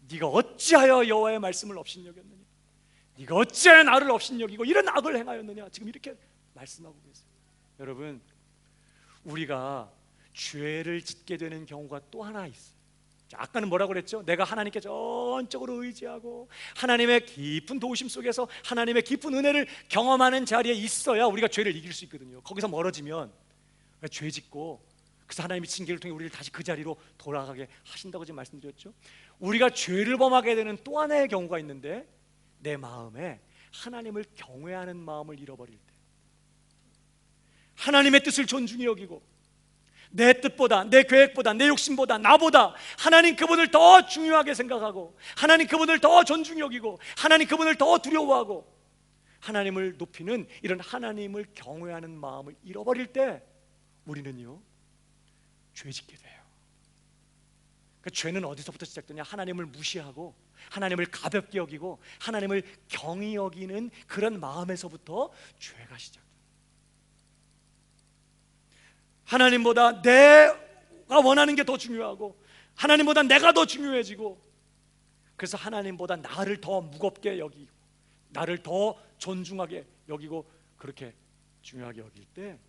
네가 어찌하여 여호와의 말씀을 업신여겼느냐, 네가 어찌하여 나를 업신여기고 이런 악을 행하였느냐, 지금 이렇게 말씀하고 계세요. 여러분 우리가 죄를 짓게 되는 경우가 또 하나 있어요. 아까는 뭐라고 그랬죠? 내가 하나님께 전적으로 의지하고 하나님의 깊은 도우심 속에서 하나님의 깊은 은혜를 경험하는 자리에 있어야 우리가 죄를 이길 수 있거든요. 거기서 멀어지면 죄 짓고, 그래서 하나님이 징계를 통해 우리를 다시 그 자리로 돌아가게 하신다고 지금 말씀드렸죠. 우리가 죄를 범하게 되는 또 하나의 경우가 있는데, 내 마음에 하나님을 경외하는 마음을 잃어버릴 때, 하나님의 뜻을 존중히 여기고 내 뜻보다, 내 계획보다, 내 욕심보다, 나보다 하나님 그분을 더 중요하게 생각하고 하나님 그분을 더 존중히 여기고 하나님 그분을 더 두려워하고 하나님을 높이는 이런 하나님을 경외하는 마음을 잃어버릴 때 우리는요 죄짓게 돼요. 그러니까 죄는 어디서부터 시작되냐? 하나님을 무시하고 하나님을 가볍게 여기고 하나님을 경히 여기는 그런 마음에서부터 죄가 시작돼요. 하나님보다 내가 원하는 게 더 중요하고 하나님보다 내가 더 중요해지고, 그래서 하나님보다 나를 더 무겁게 여기고 나를 더 존중하게 여기고 그렇게 중요하게 여길 때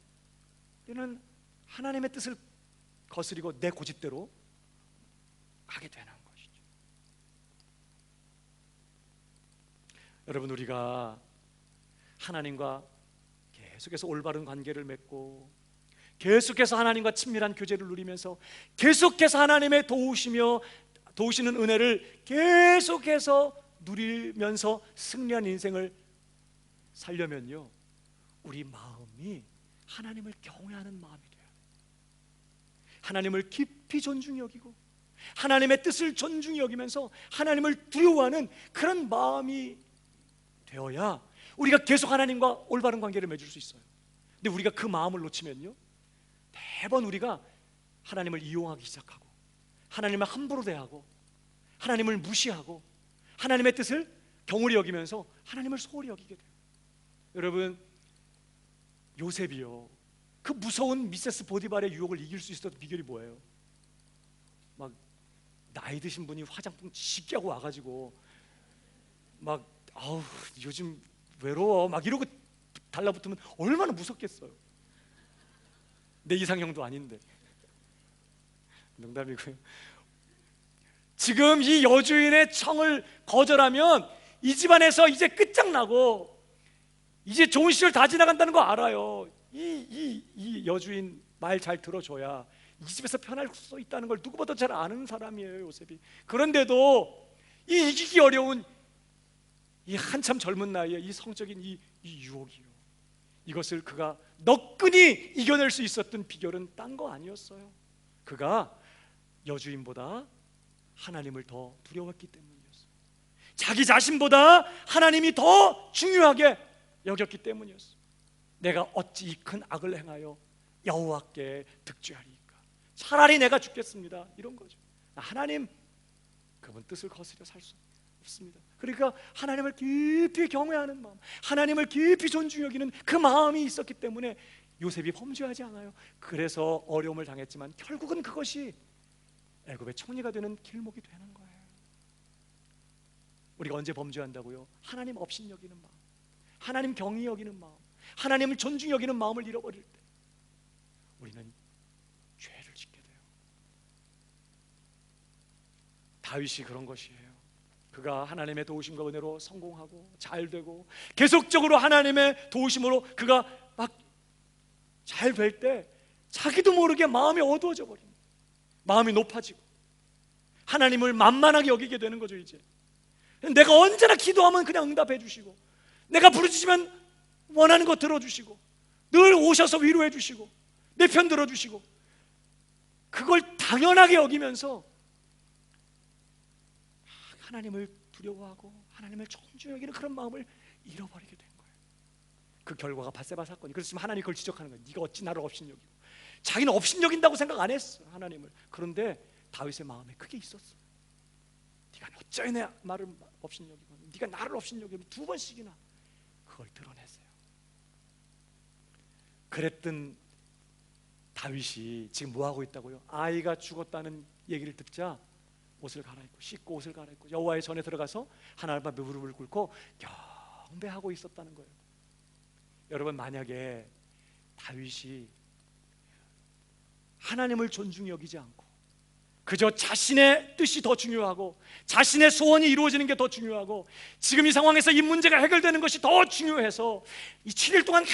우리는 하나님의 뜻을 거스리고 내 고집대로 가게 되는 것이죠. 여러분 우리가 하나님과 계속해서 올바른 관계를 맺고 계속해서 하나님과 친밀한 교제를 누리면서 계속해서 하나님의 도우시는 은혜를 계속해서 누리면서 승리한 인생을 살려면요, 우리 마음이 하나님을 경외하는 마음이 돼요. 하나님을 깊이 존중히 여기고 하나님의 뜻을 존중히 여기면서 하나님을 두려워하는 그런 마음이 되어야 우리가 계속 하나님과 올바른 관계를 맺을 수 있어요. 근데 우리가 그 마음을 놓치면요, 매번 우리가 하나님을 이용하기 시작하고 하나님을 함부로 대하고 하나님을 무시하고 하나님의 뜻을 경홀히 여기면서 하나님을 소홀히 여기게 돼요. 여러분, 요셉이요, 그 무서운 미세스 보디발의 유혹을 이길 수 있었던 비결이 뭐예요? 막 나이 드신 분이 화장품 짙게 하고 와가지고 막 아우 요즘 외로워 막 이러고 달라붙으면 얼마나 무섭겠어요. 내 이상형도 아닌데. 농담이고요. 지금 이 여주인의 청을 거절하면 이 집안에서 이제 끝장나고 이제 좋은 시절 다 지나간다는 거 알아요. 이 여주인 말 잘 들어줘야 이 집에서 편할 수 있다는 걸 누구보다 잘 아는 사람이에요, 요셉이. 그런데도 이 이기기 어려운 이 한참 젊은 나이에 이 성적인 이 유혹이요, 이것을 그가 너끈히 이겨낼 수 있었던 비결은 딴 거 아니었어요. 그가 여주인보다 하나님을 더 두려웠기 때문이었어요. 자기 자신보다 하나님이 더 중요하게 여겼기 때문이었어요. 내가 어찌 이 큰 악을 행하여 여호와께 득죄하리이까? 차라리 내가 죽겠습니다, 이런 거죠. 하나님, 그분 뜻을 거스려 살 수 없습니다. 그러니까 하나님을 깊이 경외하는 마음, 하나님을 깊이 존중히 여기는 그 마음이 있었기 때문에 요셉이 범죄하지 않아요. 그래서 어려움을 당했지만 결국은 그것이 애굽의 총리가 되는 길목이 되는 거예요. 우리가 언제 범죄한다고요? 하나님 업신 여기는 마음, 하나님 경히 여기는 마음, 하나님을 존중히 여기는 마음을 잃어버릴 때 우리는 죄를 짓게 돼요. 다윗이 그런 것이에요. 그가 하나님의 도우심과 은혜로 성공하고 잘되고 계속적으로 하나님의 도우심으로 그가 막 잘 될 때 자기도 모르게 마음이 어두워져 버립니다. 마음이 높아지고 하나님을 만만하게 여기게 되는 거죠. 이제 내가 언제나 기도하면 그냥 응답해 주시고, 내가 부르짖으면 원하는 거 들어주시고, 늘 오셔서 위로해 주시고 내 편 들어주시고, 그걸 당연하게 여기면서 하나님을 두려워하고 하나님을 존중히 여기는 그런 마음을 잃어버리게 된 거예요. 그 결과가 밧세바 사건이. 그래서 지금 하나님이 그걸 지적하는 거예요. 네가 어찌 나를 업신여기고. 자기는 업신여긴다고 생각 안 했어요, 하나님을. 그런데 다윗의 마음에 그게 있었어요. 네가 어찌 내 말을 업신여기고 네가 나를 업신여기고 두 번씩이나 그걸 드러냈어요. 그랬던 다윗이 지금 뭐 하고 있다고요? 아이가 죽었다는 얘기를 듣자 옷을 갈아입고 씻고 옷을 갈아입고 여호와의 전에 들어가서 하나님 앞에 무릎을 꿇고 경배하고 있었다는 거예요. 여러분, 만약에 다윗이 하나님을 존중히 여기지 않고 그저 자신의 뜻이 더 중요하고 자신의 소원이 이루어지는 게 더 중요하고 지금 이 상황에서 이 문제가 해결되는 것이 더 중요해서 이 7일 동안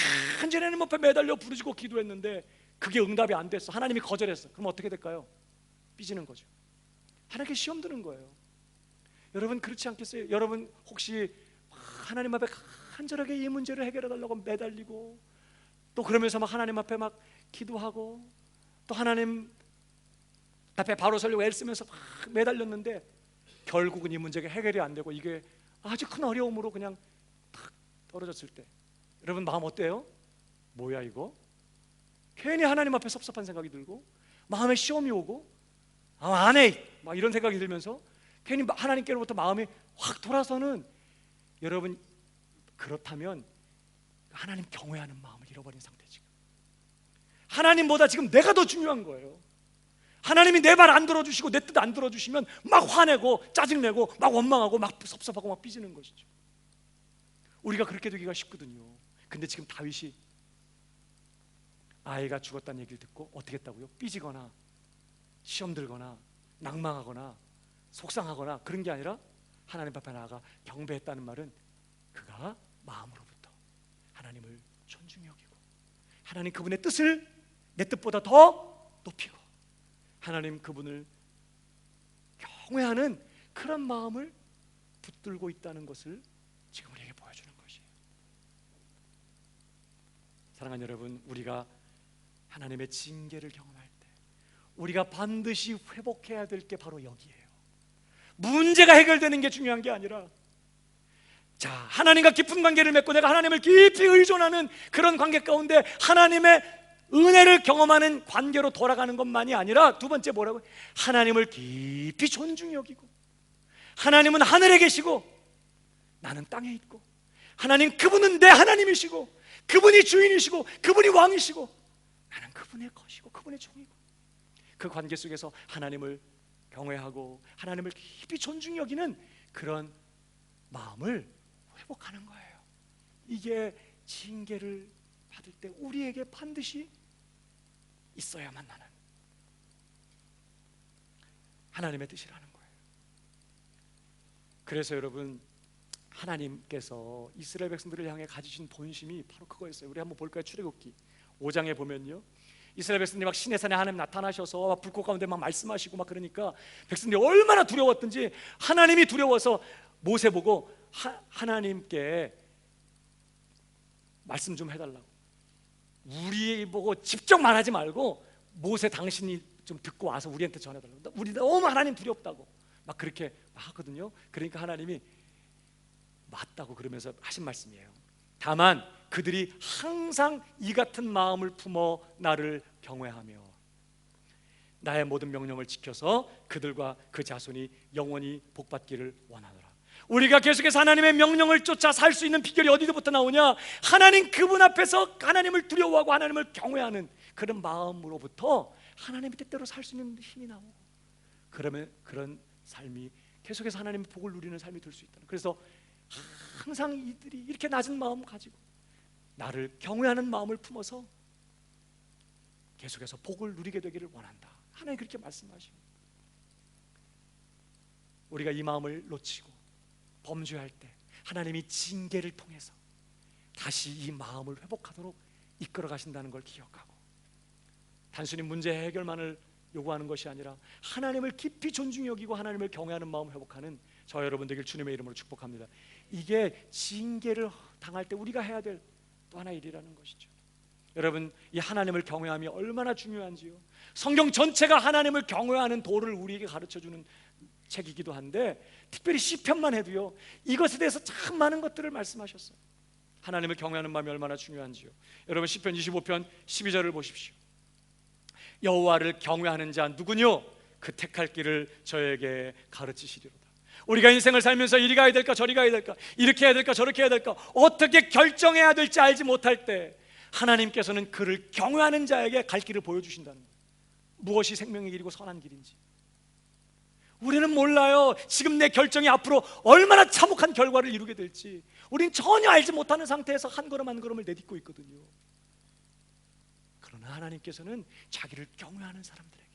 간절히 하나님 앞에 매달려 부르짖고 기도했는데 그게 응답이 안 됐어. 하나님이 거절했어. 그럼 어떻게 될까요? 삐지는 거죠. 하나님께 시험 드는 거예요. 여러분, 그렇지 않겠어요? 여러분 혹시 하나님 앞에 간절하게 이 문제를 해결해 달라고 매달리고 또 그러면서 막 하나님 앞에 막 기도하고 또 하나님 앞에 바로 서려고 애쓰면서 막 매달렸는데 결국은 이 문제가 해결이 안 되고 이게 아주 큰 어려움으로 그냥 탁 떨어졌을 때 여러분 마음 어때요? 뭐야 이거? 괜히 하나님 앞에 섭섭한 생각이 들고 마음에 시험이 오고 안 해! 막 이런 생각이 들면서 괜히 하나님께로부터 마음이 확 돌아서는, 여러분 그렇다면 하나님 경외하는 마음을 잃어버린 상태. 지금 하나님보다 지금 내가 더 중요한 거예요. 하나님이 내 말 안 들어주시고 내 뜻 안 들어주시면 막 화내고 짜증내고 막 원망하고 막 섭섭하고 막 삐지는 것이죠. 우리가 그렇게 되기가 쉽거든요. 근데 지금 다윗이 아이가 죽었다는 얘기를 듣고 어떻게 했다고요? 삐지거나 시험 들거나 낭망하거나 속상하거나 그런 게 아니라 하나님 앞에 나아가 경배했다는 말은 그가 마음으로부터 하나님을 존중히 여기고 하나님 그분의 뜻을 내 뜻보다 더 높이고 하나님 그분을 경외하는 그런 마음을 붙들고 있다는 것을 지금 우리에게 보여주는 것이에요. 사랑하는 여러분, 우리가 하나님의 징계를 경험할 때 우리가 반드시 회복해야 될 게 바로 여기에요. 문제가 해결되는 게 중요한 게 아니라, 자, 하나님과 깊은 관계를 맺고 내가 하나님을 깊이 의존하는 그런 관계 가운데 하나님의 은혜를 경험하는 관계로 돌아가는 것만이 아니라, 두 번째 뭐라고요? 하나님을 깊이 존중히 여기고, 하나님은 하늘에 계시고 나는 땅에 있고, 하나님 그분은 내 하나님이시고 그분이 주인이시고 그분이 왕이시고 나는 그분의 것이고 그분의 종이고, 그 관계 속에서 하나님을 경외하고 하나님을 깊이 존중히 여기는 그런 마음을 회복하는 거예요. 이게 징계를 받을 때 우리에게 반드시 있어야만 나는 하나님의 뜻이라는 거예요. 그래서 여러분, 하나님께서 이스라엘 백성들을 향해 가지신 본심이 바로 그거였어요. 우리 한번 볼까요? 출애굽기 5장에 보면요, 이스라엘 백성들이 막 시내산에 하나님 나타나셔서 불꽃 가운데 막 말씀하시고 막 그러니까 백성들이 얼마나 두려웠던지, 하나님이 두려워서 모세 보고 하나님께 말씀 좀 해달라고, 우리 보고 직접 말하지 말고 모세 당신이 좀 듣고 와서 우리한테 전해달라고, 우리 너무 하나님 두렵다고 막 그렇게 하거든요. 그러니까 하나님이 맞다고 그러면서 하신 말씀이에요. 다만 그들이 항상 이 같은 마음을 품어 나를 경외하며 나의 모든 명령을 지켜서 그들과 그 자손이 영원히 복받기를 원하노라. 우리가 계속해서 하나님의 명령을 쫓아 살 수 있는 비결이 어디서부터 나오냐? 하나님 그분 앞에서 하나님을 두려워하고 하나님을 경외하는 그런 마음으로부터 하나님의 뜻대로 살 수 있는 힘이 나오고, 그러면 그런 삶이 계속해서 하나님의 복을 누리는 삶이 될 수 있다는. 그래서 항상 이들이 이렇게 낮은 마음 가지고 나를 경외하는 마음을 품어서 계속해서 복을 누리게 되기를 원한다. 하나님 그렇게 말씀하십니다. 우리가 이 마음을 놓치고 범죄할 때 하나님이 징계를 통해서 다시 이 마음을 회복하도록 이끌어 가신다는 걸 기억하고, 단순히 문제 해결만을 요구하는 것이 아니라 하나님을 깊이 존중히 여기고 하나님을 경외하는 마음을 회복하는 저 여러분 되길 주님의 이름으로 축복합니다. 이게 징계를 당할 때 우리가 해야 될 또 하나의 일이라는 것이죠. 여러분, 이 하나님을 경외함이 얼마나 중요한지요. 성경 전체가 하나님을 경외하는 도를 우리에게 가르쳐주는 책이기도 한데, 특별히 시편만 해도요, 이것에 대해서 참 많은 것들을 말씀하셨어요. 하나님을 경외하는 마음이 얼마나 중요한지요. 여러분, 시편 25편 12절을 보십시오. 여호와를 경외하는 자 누구뇨? 그 택할 길을 저에게 가르치시리로다. 우리가 인생을 살면서 이리 가야 될까 저리 가야 될까, 이렇게 해야 될까 저렇게 해야 될까, 어떻게 결정해야 될지 알지 못할 때 하나님께서는 그를 경외하는 자에게 갈 길을 보여주신다는 거예요. 무엇이 생명의 길이고 선한 길인지 우리는 몰라요. 지금 내 결정이 앞으로 얼마나 참혹한 결과를 이루게 될지 우린 전혀 알지 못하는 상태에서 한 걸음 한 걸음을 내딛고 있거든요. 그러나 하나님께서는 자기를 경외하는 사람들에게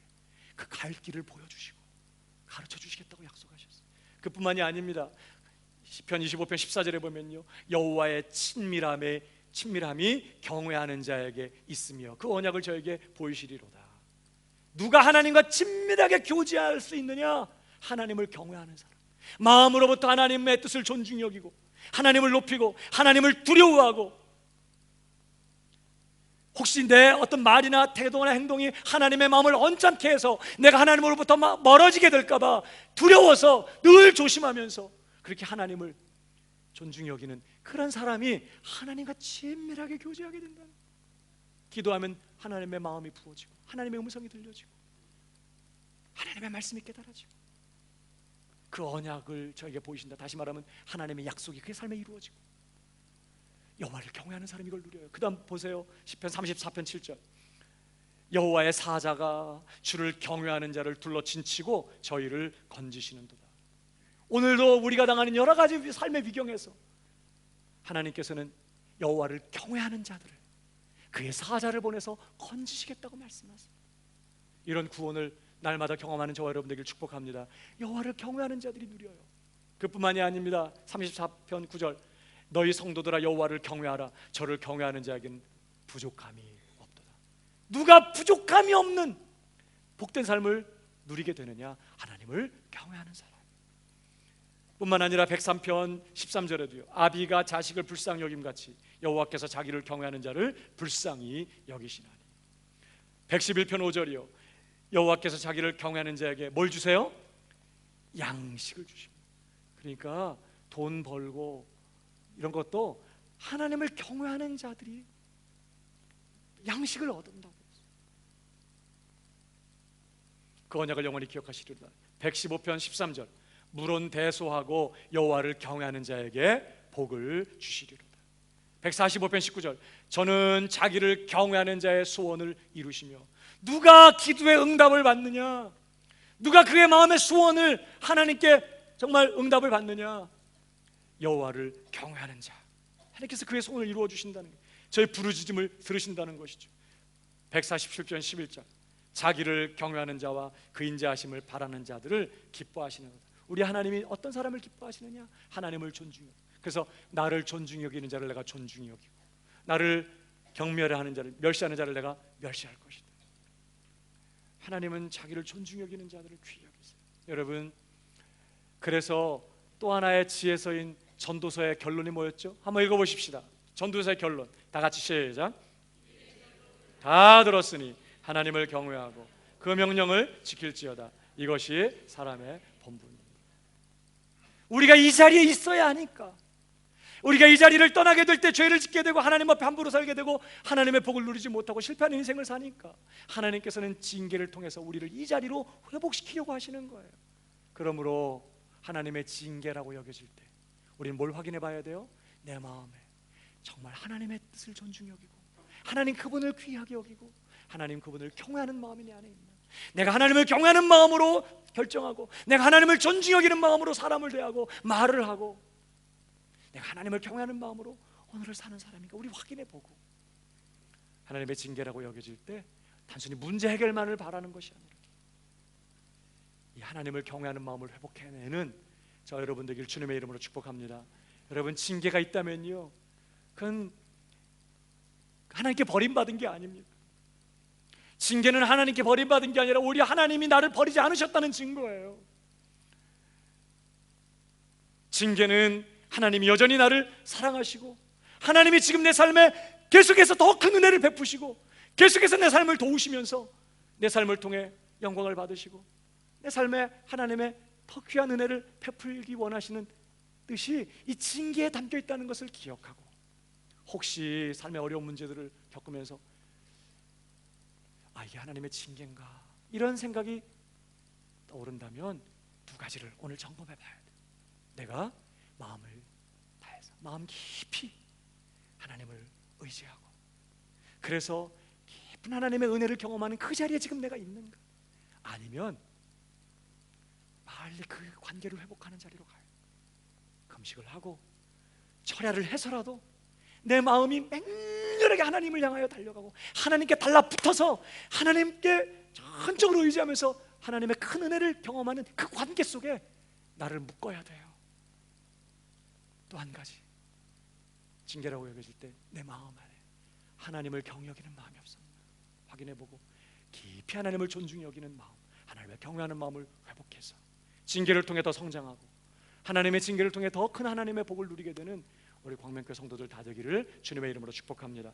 그 갈 길을 보여주시고 가르쳐 주시겠다고 약속하셨어요. 그뿐만이 아닙니다. 시편 25편 14절에 보면요, 여호와의 친밀함이 경외하는 자에게 있으며 그 언약을 저에게 보이시리로다. 누가 하나님과 친밀하게 교제할 수 있느냐? 하나님을 경외하는 사람, 마음으로부터 하나님의 뜻을 존중히 여기고 하나님을 높이고 하나님을 두려워하고, 혹시 내 어떤 말이나 태도나 행동이 하나님의 마음을 언짢게 해서 내가 하나님으로부터 멀어지게 될까 봐 두려워서 늘 조심하면서 그렇게 하나님을 존중히 여기는 그런 사람이 하나님과 친밀하게 교제하게 된다. 기도하면 하나님의 마음이 부어지고 하나님의 음성이 들려지고 하나님의 말씀이 깨달아지고 그 언약을 저에게 보이신다. 다시 말하면 하나님의 약속이 그의 삶에 이루어지고, 여호와를 경외하는 사람이 이걸 누려요. 그 다음 보세요. 시편 34편 7절. 여호와의 사자가 주를 경외하는 자를 둘러친치고 저희를 건지시는도다. 오늘도 우리가 당하는 여러 가지 삶의 위경에서 하나님께서는 여호와를 경외하는 자들을, 그의 사자를 보내서 건지시겠다고 말씀하세요. 이런 구원을 날마다 경험하는 저와 여러분 되길 축복합니다. 여호와를 경외하는 자들이 누려요. 그뿐만이 아닙니다. 34편 9절. 너희 성도들아 여호와를 경외하라. 저를 경외하는 자에게는 부족함이 없도다. 누가 부족함이 없는 복된 삶을 누리게 되느냐? 하나님을 경외하는 사람. 뿐만 아니라 103편 13절에도요, 아비가 자식을 불쌍히 여김같이 여호와께서 자기를 경외하는 자를 불쌍히 여기시나니. 111편 5절이요, 여호와께서 자기를 경외하는 자에게 뭘 주세요? 양식을 주십니다. 그러니까 돈 벌고 이런 것도 하나님을 경외하는 자들이 양식을 얻는다고 했어요. 그 언약을 영원히 기억하시리로다. 115편 13절, 물은 대소하고 여호와를 경외하는 자에게 복을 주시리로다. 145편 19절, 저는 자기를 경외하는 자의 소원을 이루시며. 누가 기도의 응답을 받느냐? 누가 그의 마음의 소원을 하나님께 정말 응답을 받느냐? 여호와를 경외하는 자. 하나님께서 그의 소원을 이루어 주신다는 거예요. 저의 부르짖음을 들으신다는 것이죠. 147편 11절, 자기를 경외하는 자와 그 인자하심을 바라는 자들을 기뻐하시는 것. 우리 하나님이 어떤 사람을 기뻐하시느냐? 하나님을 존중해. 그래서 나를 존중히 여기는 자를 내가 존중히 여기고, 나를 경멸하는 자를, 멸시하는 자를 내가 멸시할 것이다. 하나님은 자기를 존중히 여기는 자들을 귀히 여기세요. 여러분, 그래서 또 하나의 지혜서인 전도서의 결론이 뭐였죠? 한번 읽어보십시다. 전도서의 결론 다 같이 시작. 다 들었으니 하나님을 경외하고 그 명령을 지킬지어다. 이것이 사람의 본분입니다. 우리가 이 자리에 있어야 하니까, 우리가 이 자리를 떠나게 될 때 죄를 짓게 되고 하나님 앞에 함부로 살게 되고 하나님의 복을 누리지 못하고 실패하는 인생을 사니까 하나님께서는 징계를 통해서 우리를 이 자리로 회복시키려고 하시는 거예요. 그러므로 하나님의 징계라고 여겨질 때 우리는 뭘 확인해 봐야 돼요? 내 마음에 정말 하나님의 뜻을 존중히 여기고 하나님 그분을 귀하게 여기고 하나님 그분을 경외하는 마음이 내 안에 있나? 내가 하나님을 경외하는 마음으로 결정하고, 내가 하나님을 존중히 여기는 마음으로 사람을 대하고 말을 하고, 내가 하나님을 경외하는 마음으로 오늘을 사는 사람인가 우리 확인해 보고, 하나님의 징계라고 여겨질 때 단순히 문제 해결만을 바라는 것이 아니라 이 하나님을 경외하는 마음을 회복해내는 저 여러분 되길 주님의 이름으로 축복합니다. 여러분, 징계가 있다면요, 그건 하나님께 버림받은 게 아닙니다. 징계는 하나님께 버림받은 게 아니라 오히려 하나님이 나를 버리지 않으셨다는 증거예요. 징계는 하나님이 여전히 나를 사랑하시고 하나님이 지금 내 삶에 계속해서 더 큰 은혜를 베푸시고 계속해서 내 삶을 도우시면서 내 삶을 통해 영광을 받으시고 내 삶에 하나님의 더 귀한 은혜를 베풀기 원하시는 뜻이 이 징계에 담겨 있다는 것을 기억하고, 혹시 삶의 어려운 문제들을 겪으면서 이게 하나님의 징계인가 이런 생각이 떠오른다면 두 가지를 오늘 점검해 봐야 돼. 내가 마음을 다해서 마음 깊이 하나님을 의지하고, 그래서 깊은 하나님의 은혜를 경험하는 그 자리에 지금 내가 있는가? 아니면 빨리 그 관계를 회복하는 자리로 가요. 금식을 하고 철야를 해서라도 내 마음이 맹렬하게 하나님을 향하여 달려가고 하나님께 달라붙어서 하나님께 전적으로 의지하면서 하나님의 큰 은혜를 경험하는 그 관계 속에 나를 묶어야 돼요. 또 한 가지, 징계라고 여겨질 때 내 마음 안에 하나님을 경히 여기는 마음이 없었나 확인해보고, 깊이 하나님을 존중히 여기는 마음, 하나님을 경외하는 마음을 회복해서 징계를 통해 더 성장하고 하나님의 징계를 통해 더 큰 하나님의 복을 누리게 되는 우리 광명교회 성도들 다 되기를 주님의 이름으로 축복합니다.